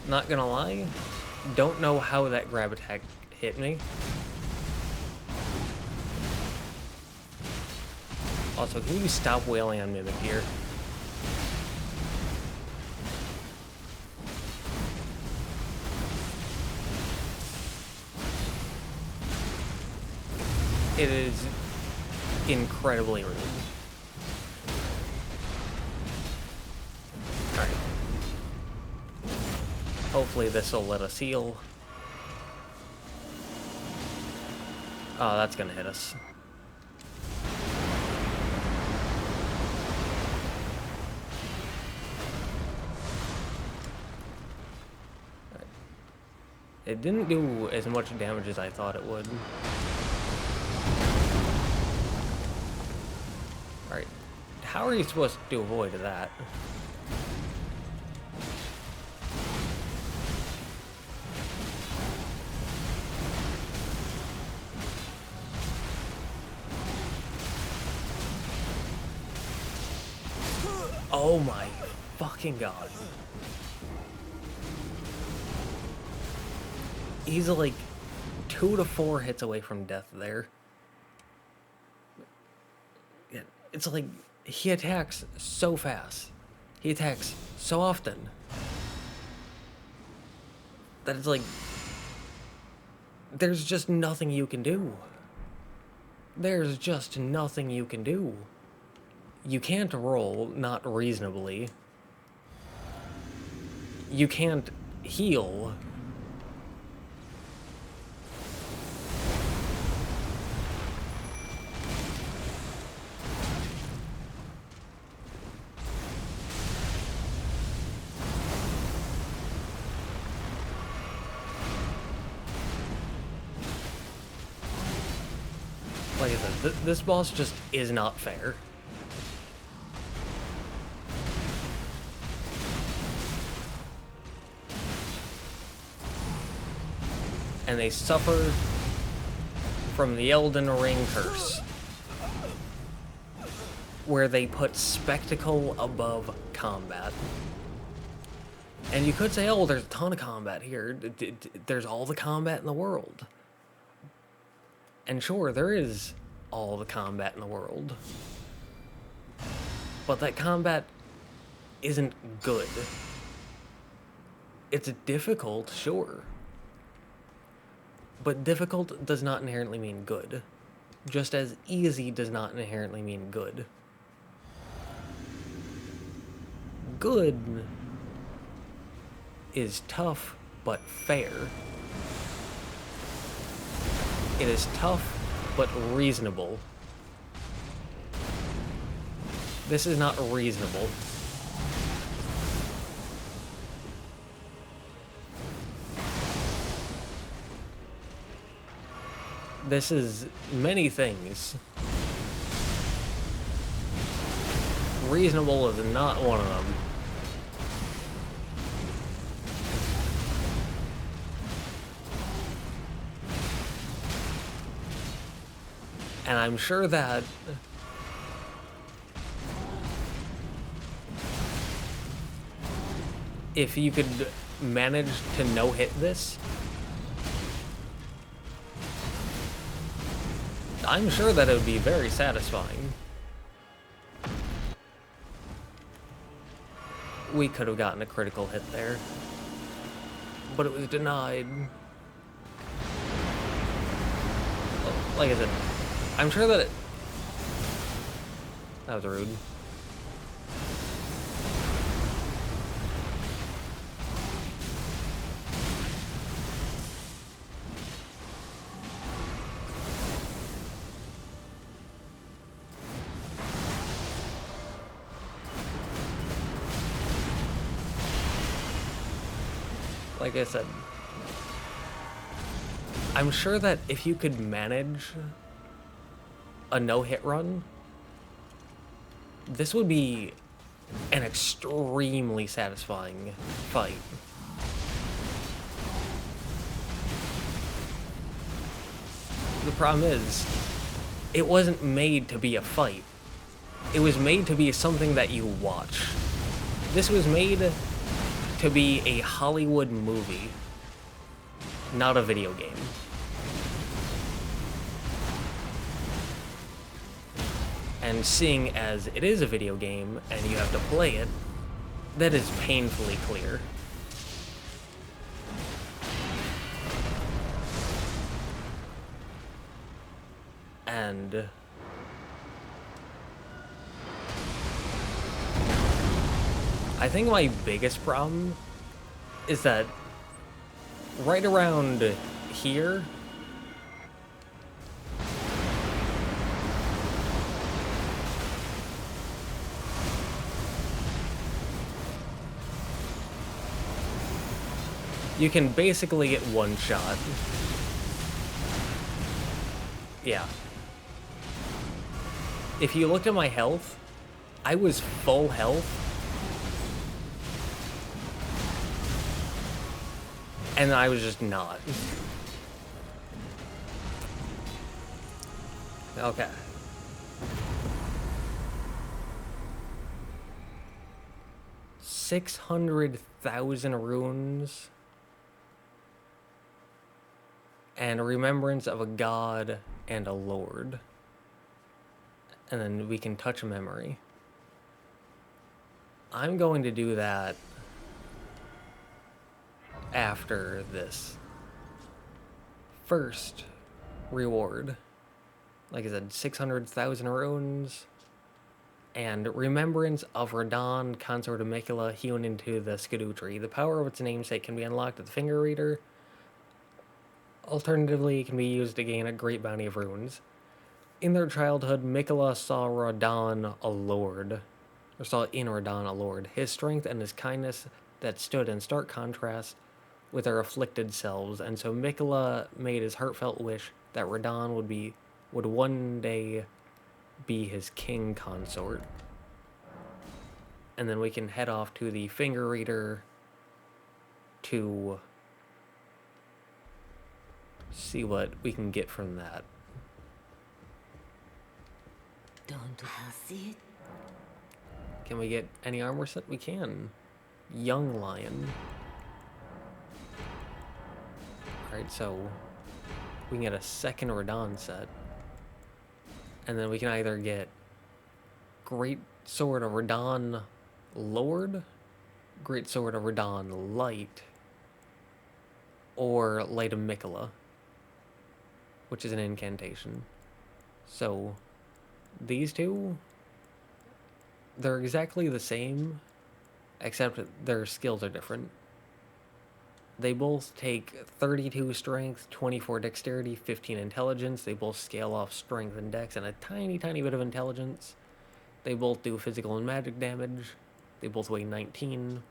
Not gonna lie, don't know how that grab attack hit me. Also, can you stop wailing on Mimic here? It is incredibly rude. Alright. Hopefully this will let us heal. Oh, that's gonna hit us. Alright. It didn't do as much damage as I thought it would. Alright. How are you supposed to avoid that? Oh my fucking god. He's like 2 to 4 hits away from death there. It's like he attacks so fast. He attacks so often. That it's like there's just nothing you can do. There's just nothing you can do. You can't roll, not reasonably. You can't heal. Like I said, this boss just is not fair. And they suffer from the Elden Ring curse, where they put spectacle above combat. And you could say, oh, there's a ton of combat here. There's all the combat in the world. And sure, there is all the combat in the world. But that combat isn't good. It's difficult, sure. But difficult does not inherently mean good. Just as easy does not inherently mean good. Good is tough, but fair. It is tough, but reasonable. This is not reasonable. This is many things. Reasonable is not one of them. And I'm sure that if you could manage to no-hit this, I'm sure that it would be very satisfying. We could have gotten a critical hit there, but it was denied. Like I said, I'm sure that that was rude. Like I said, I'm sure that if you could manage a no-hit run, this would be an extremely satisfying fight. The problem is, it wasn't made to be a fight. It was made to be something that you watch. This was made to be a Hollywood movie, not a video game. And seeing as it is a video game and you have to play it, that is painfully clear. And I think my biggest problem is that right around here, you can basically get one shot. Yeah. If you looked at my health, I was full health. And I was just not. Okay. $600,000 runes. And a remembrance of a god and a lord. And then we can touch a memory. I'm going to do that after this. First reward, like I said, 600,000 runes and remembrance of Radahn, consort of Miquella, hewn into the Skidoo tree. The power of its namesake can be unlocked at the finger reader. Alternatively, it can be used to gain a great bounty of runes. In their childhood, Miquella saw Radahn a lord, or saw in Radahn a lord. His strength and his kindness that stood in stark contrast with their afflicted selves, and so Miquella made his heartfelt wish that Radahn would one day be his king consort. And then we can head off to the finger reader to see what we can get from that. Don't I see it? Can we get any armor set? We can. Young Lion. Alright, so we can get a second Radahn set. And then we can either get Great Sword of Radahn Lord, Great Sword of Radahn Light, or Light of Miquella, which is an incantation. So these two, they're exactly the same, except their skills are different. They both take 32 strength, 24 dexterity, 15 intelligence. They both scale off strength and dex and a tiny, tiny bit of intelligence. They both do physical and magic damage. They both weigh 19.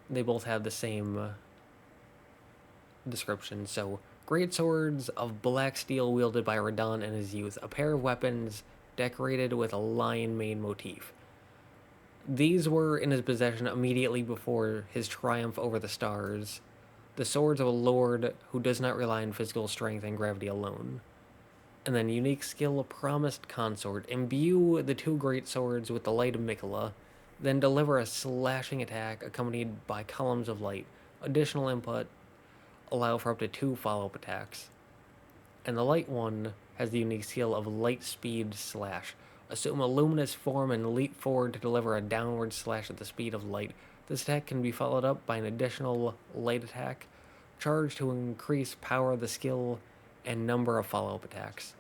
They both have the same description. So, great swords of black steel wielded by Radahn in his youth. A pair of weapons decorated with a lion mane motif. These were in his possession immediately before his triumph over the stars, the swords of a lord who does not rely on physical strength and gravity alone. And then unique skill, Promised Consort. Imbue the two great swords with the light of Miquella, then deliver a slashing attack accompanied by columns of light. Additional input, allow for up to 2 follow-up attacks. And the light one has the unique skill of Light Speed Slash. Assume a luminous form and leap forward to deliver a downward slash at the speed of light. This attack can be followed up by an additional light attack, charged to increase power of the skill and number of follow-up attacks.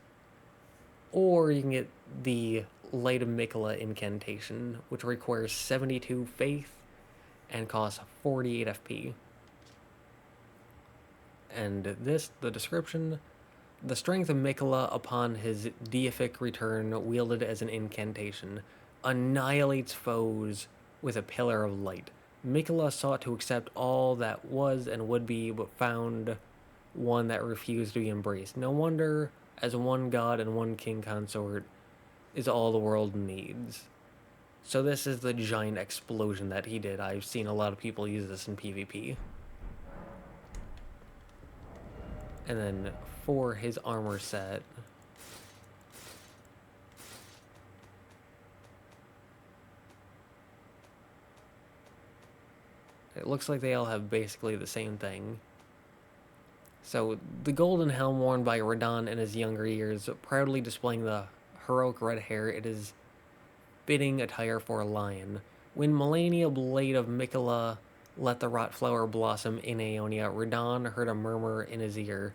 Or you can get the Light of Mikola incantation, which requires 72 faith and costs 48 FP. And this, the description: the strength of Mikola upon his deific return, wielded as an incantation, annihilates foes with a pillar of light. Mikola sought to accept all that was and would be, but found one that refused to be embraced. No wonder, as one god and one king consort is all the world needs. So this is the giant explosion that he did. I've seen a lot of people use this in PvP. And then for his armor set, it looks like they all have basically the same thing. So the golden helm worn by Radahn in his younger years, proudly displaying the heroic red hair, it is fitting attire for a lion. When Melania Blade of Mikola let the rot flower blossom in Aeonia, Radahn heard a murmur in his ear.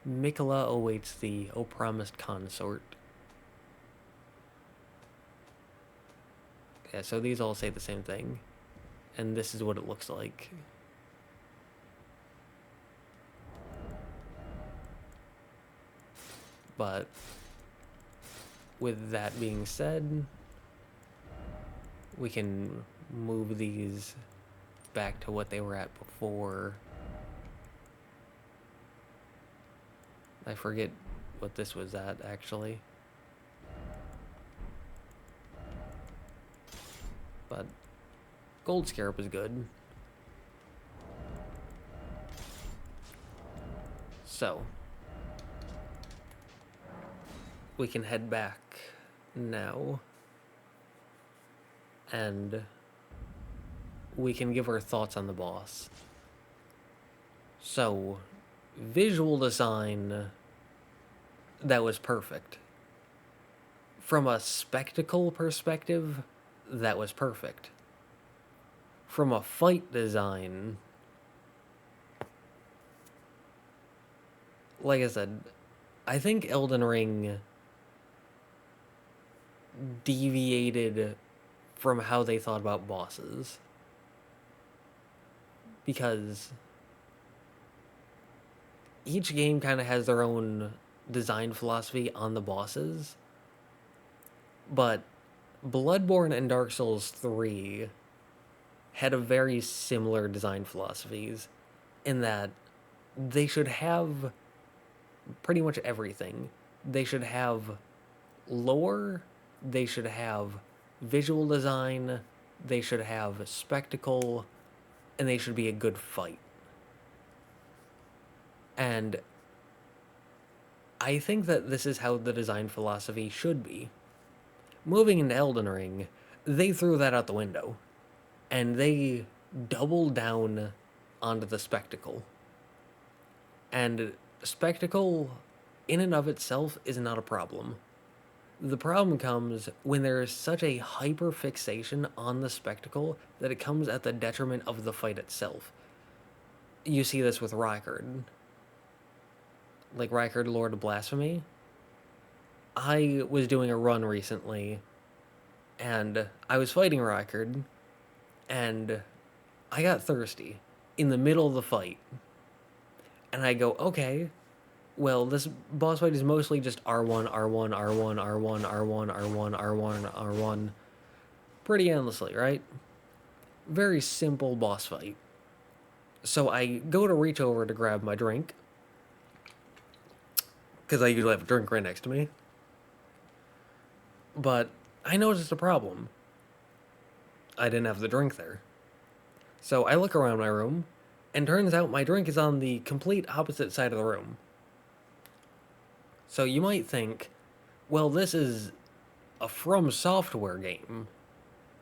Mikola awaits thee, O promised consort. Yeah, so these all say the same thing. And this is what it looks like. But with that being said, we can move these back to what they were at before. I forget what this was at, actually. But Gold Scarab is good. So we can head back now, and we can give our thoughts on the boss. So, visual design, that was perfect. From a spectacle perspective, that was perfect. From a fight design, like I said, I think Elden Ring deviated from how they thought about bosses. Because each game kind of has their own design philosophy on the bosses. But Bloodborne and Dark Souls 3 had a very similar design philosophies in that they should have pretty much everything. They should have lore, they should have visual design, they should have spectacle, and they should be a good fight. And I think that this is how the design philosophy should be. Moving into Elden Ring, they threw that out the window, and they doubled down onto the spectacle. And spectacle, in and of itself, is not a problem. The problem comes when there is such a hyper fixation on the spectacle that it comes at the detriment of the fight itself. You see this with Rykard. Like Rykard, Lord of Blasphemy. I was doing a run recently, and I was fighting Rykard, and I got thirsty in the middle of the fight. And I go, okay, well, this boss fight is mostly just R1, R1, R1, R1, R1, R1, R1, R1. Pretty endlessly, right? Very simple boss fight. So I go to reach over to grab my drink, because I usually have a drink right next to me. But I noticed a problem. I didn't have the drink there. So I look around my room, and turns out my drink is on the complete opposite side of the room. So you might think, well, this is a From Software game,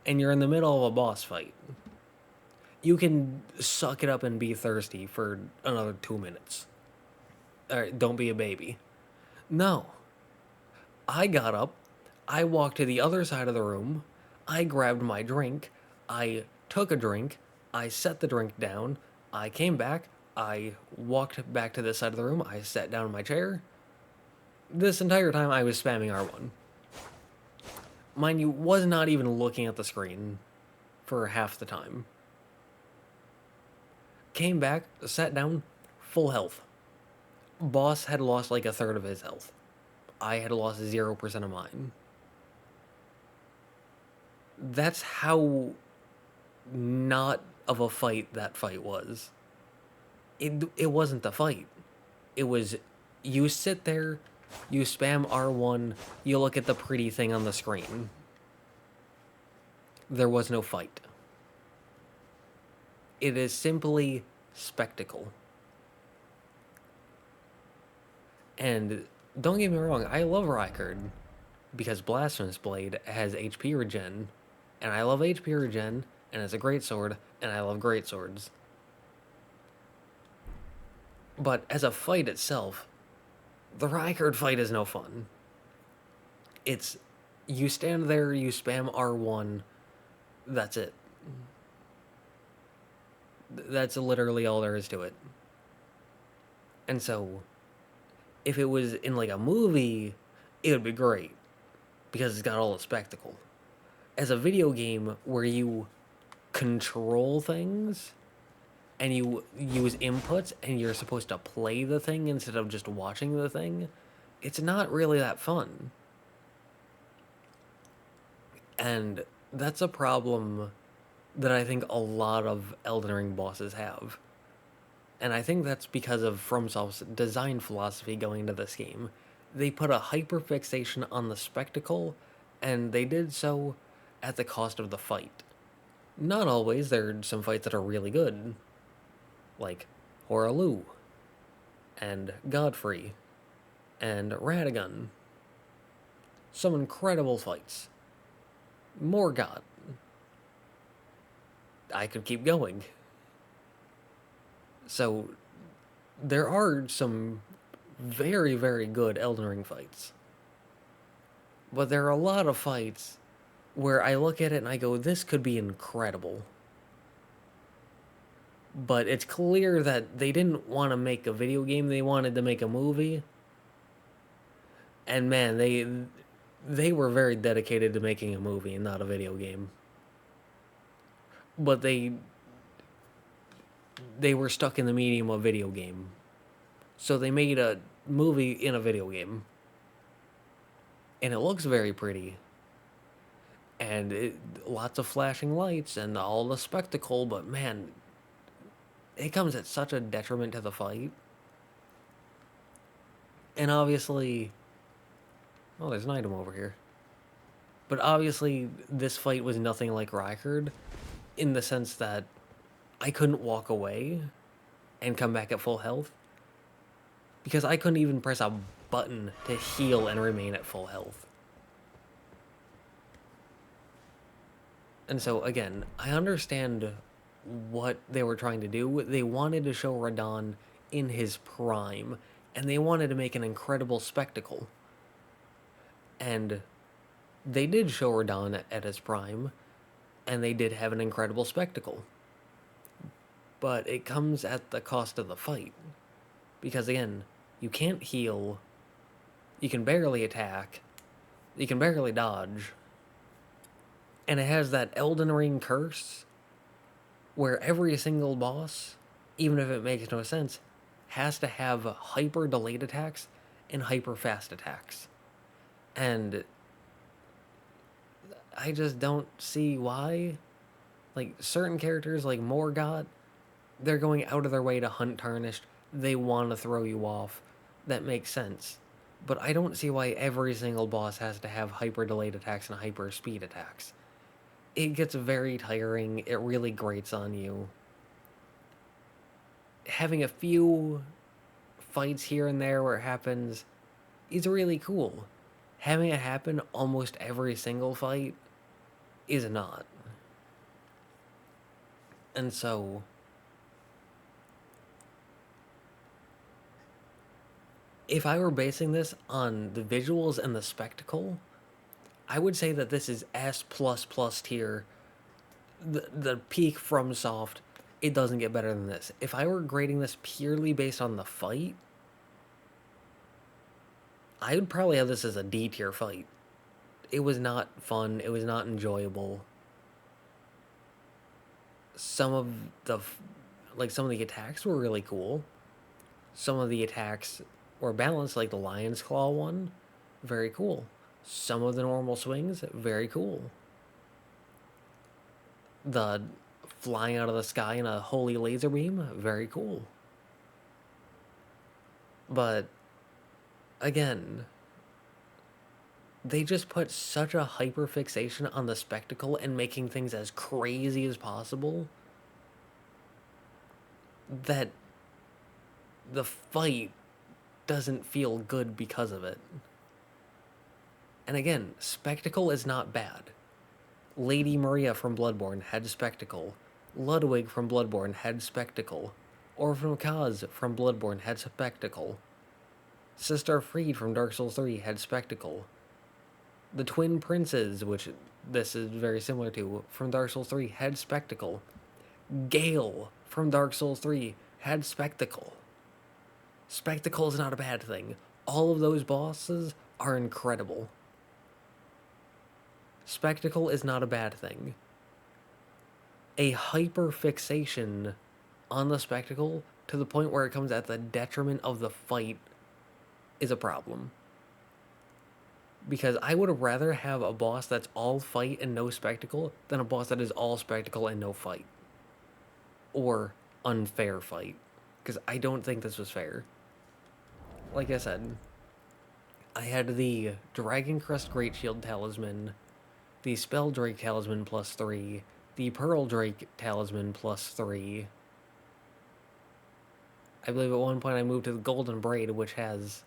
and you're in the middle of a boss fight. You can suck it up and be thirsty for another 2 minutes. Alright, don't be a baby. No. I got up, I walked to the other side of the room, I grabbed my drink, I took a drink, I set the drink down, I came back, I walked back to this side of the room, I sat down in my chair. This entire time I was spamming R1. Mind you, was not even looking at the screen for half the time. Came back, sat down, full health. Boss had lost like a third of his health. I had lost 0% of mine. That's how not of a fight that fight was. It wasn't the fight. It was, you sit there, you spam R1, you look at the pretty thing on the screen. There was no fight. It is simply spectacle. And don't get me wrong, I love Rykard because Blasphemous Blade has HP regen, and I love HP regen, and it's a great sword, and I love great swords. But as a fight itself, the Rykard fight is no fun. It's, you stand there, you spam R1, that's it. That's literally all there is to it. And so, if it was in like a movie, it would be great because it's got all the spectacle. As a video game where you control things and you use inputs and you're supposed to play the thing instead of just watching the thing, it's not really that fun. And that's a problem that I think a lot of Elden Ring bosses have. And I think that's because of FromSoft's design philosophy going into this game. They put a hyperfixation on the spectacle, and they did so at the cost of the fight. Not always, there are some fights that are really good, like Horalu, and Godfrey, and Radahn. Some incredible fights. Morgott. I could keep going. So, there are some very, very good Elden Ring fights. But there are a lot of fights where I look at it and I go, this could be incredible. But it's clear that they didn't want to make a video game, they wanted to make a movie. And man, they were very dedicated to making a movie and not a video game. But they were stuck in the medium of video game. So they made a movie in a video game. And it looks very pretty. And lots of flashing lights and all the spectacle, but man, it comes at such a detriment to the fight. And obviously, oh, there's an item over here. But obviously, this fight was nothing like Rykard, in the sense that I couldn't walk away and come back at full health, because I couldn't even press a button to heal and remain at full health. And so, again, I understand what they were trying to do. They wanted to show Radahn in his prime, and they wanted to make an incredible spectacle. And they did show Radahn at his prime, and they did have an incredible spectacle. But it comes at the cost of the fight. Because, again, you can't heal, you can barely attack, you can barely dodge, and it has that Elden Ring curse, where every single boss, even if it makes no sense, has to have hyper delayed attacks and hyper fast attacks. And I just don't see why. Like, certain characters like Morgott, they're going out of their way to hunt Tarnished. They want to throw you off. That makes sense. But I don't see why every single boss has to have hyper delayed attacks and hyper speed attacks. It gets very tiring. It really grates on you. Having a few fights here and there where it happens is really cool. Having it happen almost every single fight is not. And so, if I were basing this on the visuals and the spectacle, I would say that this is S++ tier. The peak FromSoft, it doesn't get better than this. If I were grading this purely based on the fight, I would probably have this as a D tier fight. It was not fun. It was not enjoyable. Some of the attacks were really cool. Some of the attacks were balanced, like the Lion's Claw one, very cool. Some of the normal swings, very cool. The flying out of the sky in a holy laser beam, very cool. But again, they just put such a hyperfixation on the spectacle and making things as crazy as possible that the fight doesn't feel good because of it. And again, spectacle is not bad. Lady Maria from Bloodborne had spectacle. Ludwig from Bloodborne had spectacle. Orphan Kaz from Bloodborne had spectacle. Sister Fried from Dark Souls 3 had spectacle. The Twin Princes, which this is very similar to, from Dark Souls 3 had spectacle. Gale from Dark Souls 3 had spectacle. Spectacle is not a bad thing. All of those bosses are incredible. Spectacle is not a bad thing. A hyperfixation on the spectacle to the point where it comes at the detriment of the fight is a problem. Because I would rather have a boss that's all fight and no spectacle than a boss that is all spectacle and no fight. Or unfair fight. Because I don't think this was fair. Like I said, I had the Dragon Crest Great Shield Talisman, the Spell Drake Talisman +3, the Pearl Drake Talisman +3. I believe at one point I moved to the Golden Braid, which has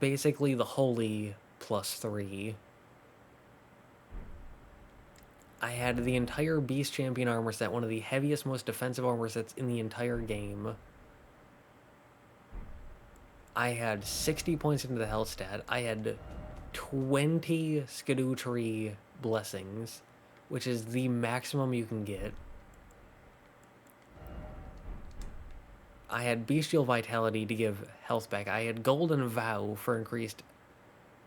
basically the Holy +3. I had the entire Beast Champion armor set, one of the heaviest, most defensive armor sets in the entire game. I had 60 points into the health stat. I had 20 Skidoo Tree blessings, which is the maximum you can get. I had Bestial Vitality to give health back. I had Golden Vow for increased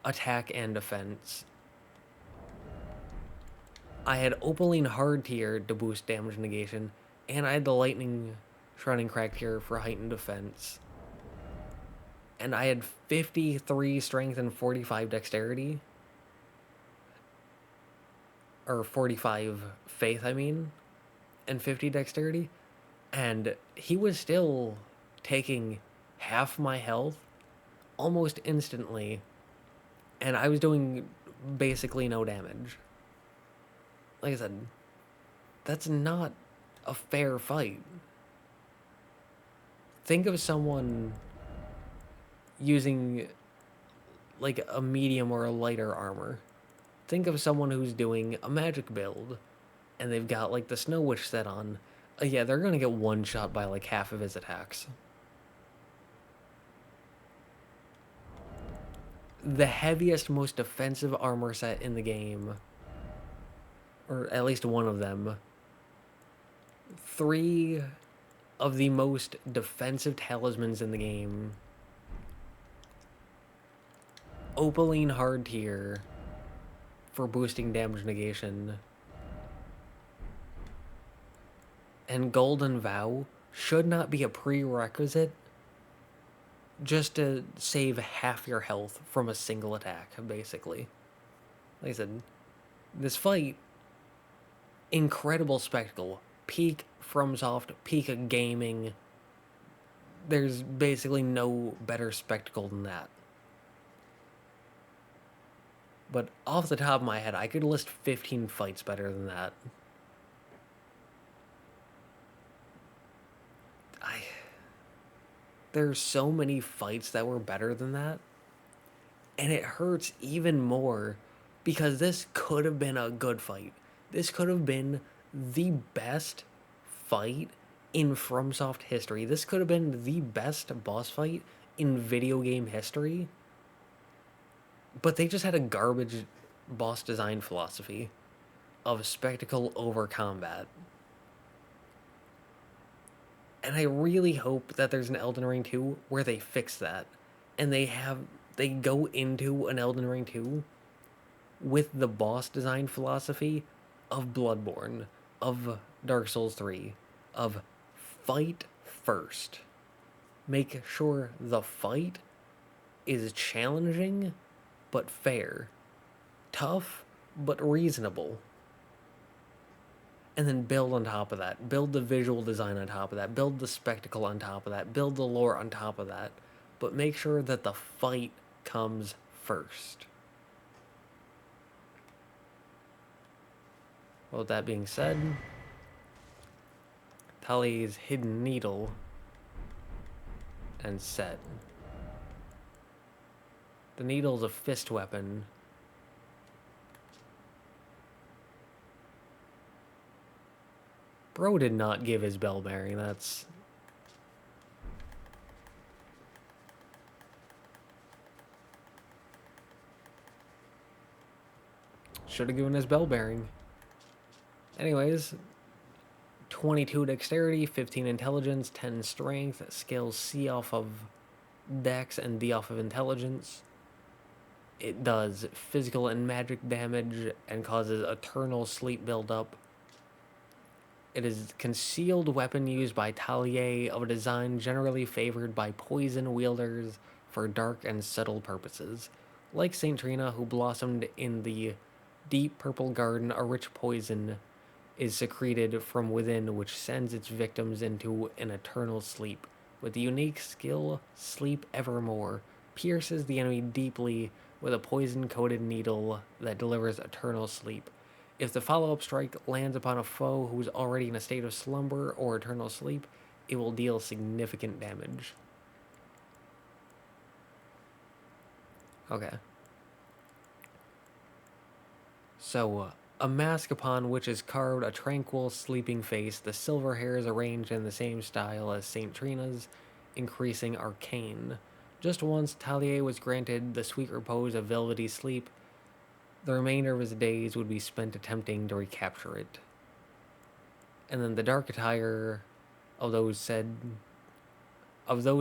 attack and defense. I had Opaline Hard Tier to boost damage negation, and I had the Lightning Shrouding Crack Tier for heightened defense. And I had 53 strength and 45 dexterity. Or 45 faith, I mean. And 50 dexterity. And he was still taking half my health almost instantly. And I was doing basically no damage. Like I said, that's not a fair fight. Think of someone using like a medium or a lighter armor. Think of someone who's doing a magic build and they've got like the Snow Witch set on. Yeah, they're gonna get one shot by like half of his attacks. The heaviest, most defensive armor set in the game, or at least one of them, 3 of the most defensive talismans in the game, Opaline Hard Tier for boosting damage negation, and Golden Vow should not be a prerequisite just to save half your health from a single attack, basically. Like I said, this fight, incredible spectacle, peak FromSoft, peak of gaming. There's basically no better spectacle than that. But off the top of my head, I could list 15 fights better than that. There's so many fights that were better than that. And it hurts even more because this could have been a good fight. This could have been the best fight in FromSoft history. This could have been the best boss fight in video game history. But they just had a garbage boss design philosophy of spectacle over combat. And I really hope that there's an Elden Ring 2 where they fix that. And they go into an Elden Ring 2 with the boss design philosophy of Bloodborne, of Dark Souls 3, of fight first. Make sure the fight is challenging but fair, tough but reasonable. And then build on top of that. Build the visual design on top of that. Build the spectacle on top of that. Build the lore on top of that. But make sure that the fight comes first. Well, with that being said, Thallier's hidden needle and set. The needle's a fist weapon. Bro did not give his bell bearing, that's... Should have given his bell bearing. Anyways, 22 dexterity, 15 intelligence, 10 strength, skills C off of dex and D off of intelligence. It does physical and magic damage and causes eternal sleep buildup. It is a concealed weapon used by Thollier of a design generally favored by poison wielders for dark and subtle purposes. Like Saint Trina, who blossomed in the deep purple garden, a rich poison is secreted from within, which sends its victims into an eternal sleep. With the unique skill, Sleep Evermore pierces the enemy deeply with a poison-coated needle that delivers eternal sleep. If the follow-up strike lands upon a foe who is already in a state of slumber or eternal sleep, it will deal significant damage. Okay. So, a mask upon which is carved a tranquil, sleeping face, the silver hair is arranged in the same style as St. Trina's, increasing arcane. Just once, Thollier was granted the sweet repose of velvety sleep. The remainder of his days would be spent attempting to recapture it. And then the dark attire of those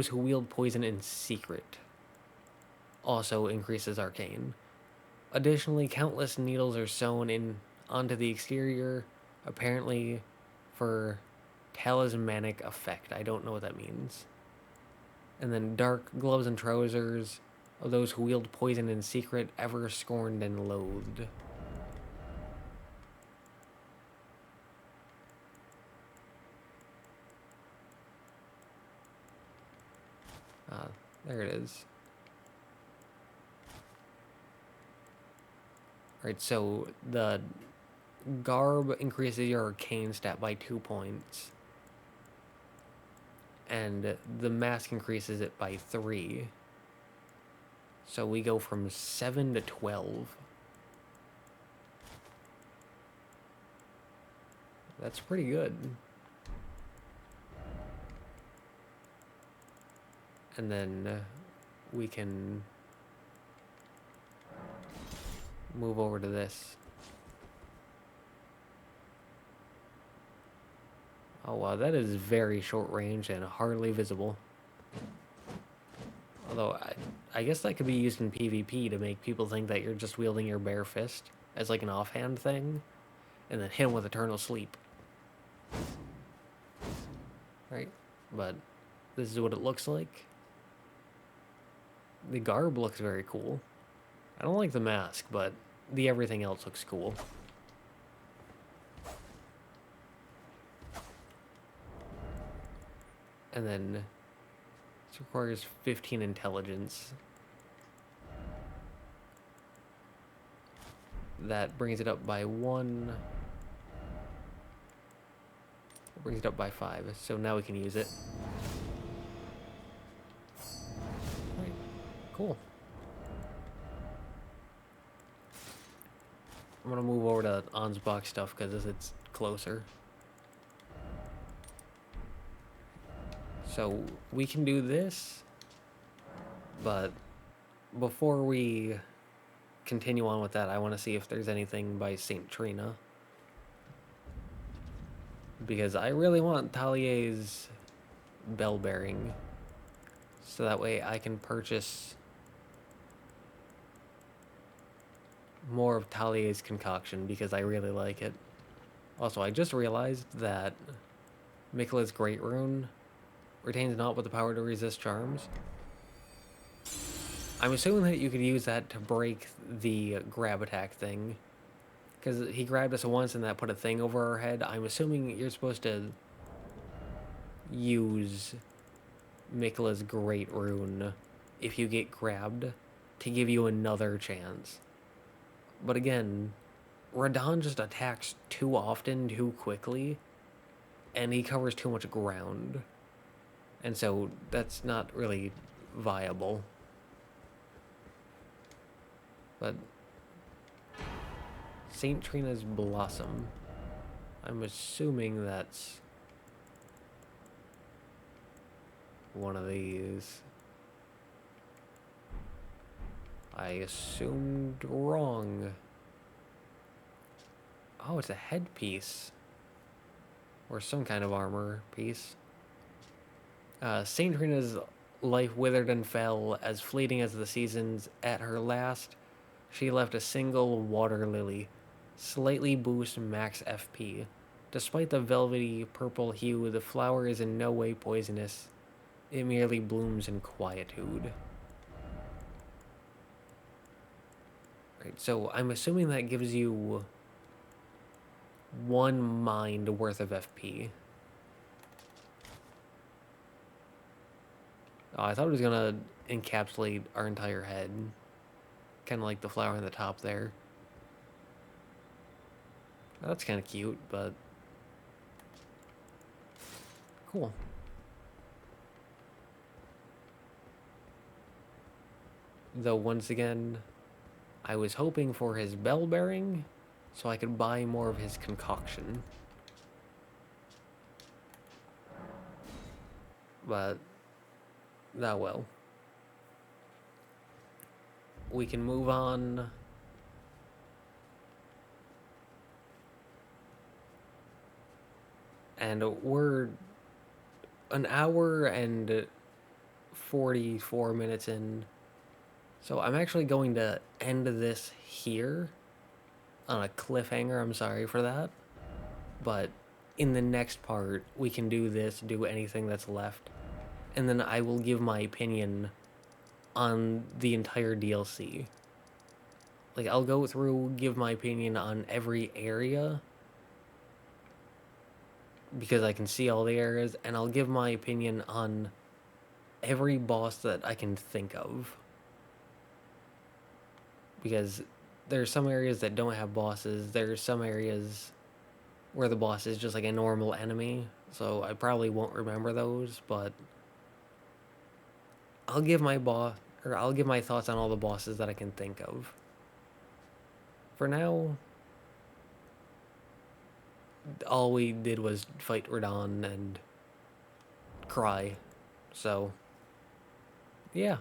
who wield poison in secret also increases arcane. Additionally, countless needles are sewn in onto the exterior, apparently for talismanic effect. I don't know what that means. And then dark gloves and trousers of those who wield poison in secret, ever scorned and loathed. There it is. Alright, so the garb increases your arcane stat by 2 points. And the mask increases it by 3. So we go from 7 to 12. That's pretty good. And then we can move over to this. Oh wow, that is very short range and hardly visible. Although, I guess that could be used in PvP to make people think that you're just wielding your bare fist as like an offhand thing, and then hit them with Eternal Sleep. Right? But this is what it looks like. The garb looks very cool. I don't like the mask, but the everything else looks cool. And then this requires 15 intelligence. That brings it up by 1. Brings it up by 5. So now we can use it. Alright, cool. I'm gonna move over to Ansbach stuff because it's closer. So we can do this, but before we continue on with that, I want to see if there's anything by St. Trina. Because I really want Tholier's bell bearing. So that way I can purchase more of Tholier's concoction because I really like it. Also, I just realized that Miquella's Great Rune retains not but the power to resist charms. I'm assuming that you could use that to break the grab attack thing. Because he grabbed us once and that put a thing over our head. I'm assuming you're supposed to use Miquella's Great Rune if you get grabbed to give you another chance. But again, Radahn just attacks too often, too quickly, and he covers too much ground. And so that's not really viable. But St. Trina's Blossom, I'm assuming that's one of these. I assumed wrong. Oh, it's a headpiece. Or some kind of armor piece. St. Trina's life withered and fell, as fleeting as the seasons. At her last, she left a single water lily. Slightly boost max FP. Despite the velvety purple hue, the flower is in no way poisonous. It merely blooms in quietude. Right, so I'm assuming that gives you 1 mind worth of FP. Oh, I thought it was gonna encapsulate our entire head. Kind of like the flower on the top there. Well, that's kind of cute, but cool. Though once again, I was hoping for his bell bearing so I could buy more of his concoction. But, that well. We can move on. And we're an hour and 44 minutes in. So I'm actually going to end this here on a cliffhanger. I'm sorry for that. But in the next part, we can do this, do anything that's left. And then I will give my opinion on the entire DLC. Like, I'll go through, give my opinion on every area, because I can see all the areas, and I'll give my opinion on every boss that I can think of. Because there's some areas that don't have bosses, there's some areas where the boss is just like a normal enemy, so I probably won't remember those, but I'll give my thoughts on all the bosses that I can think of. For now, all we did was fight Radahn and cry. So, yeah.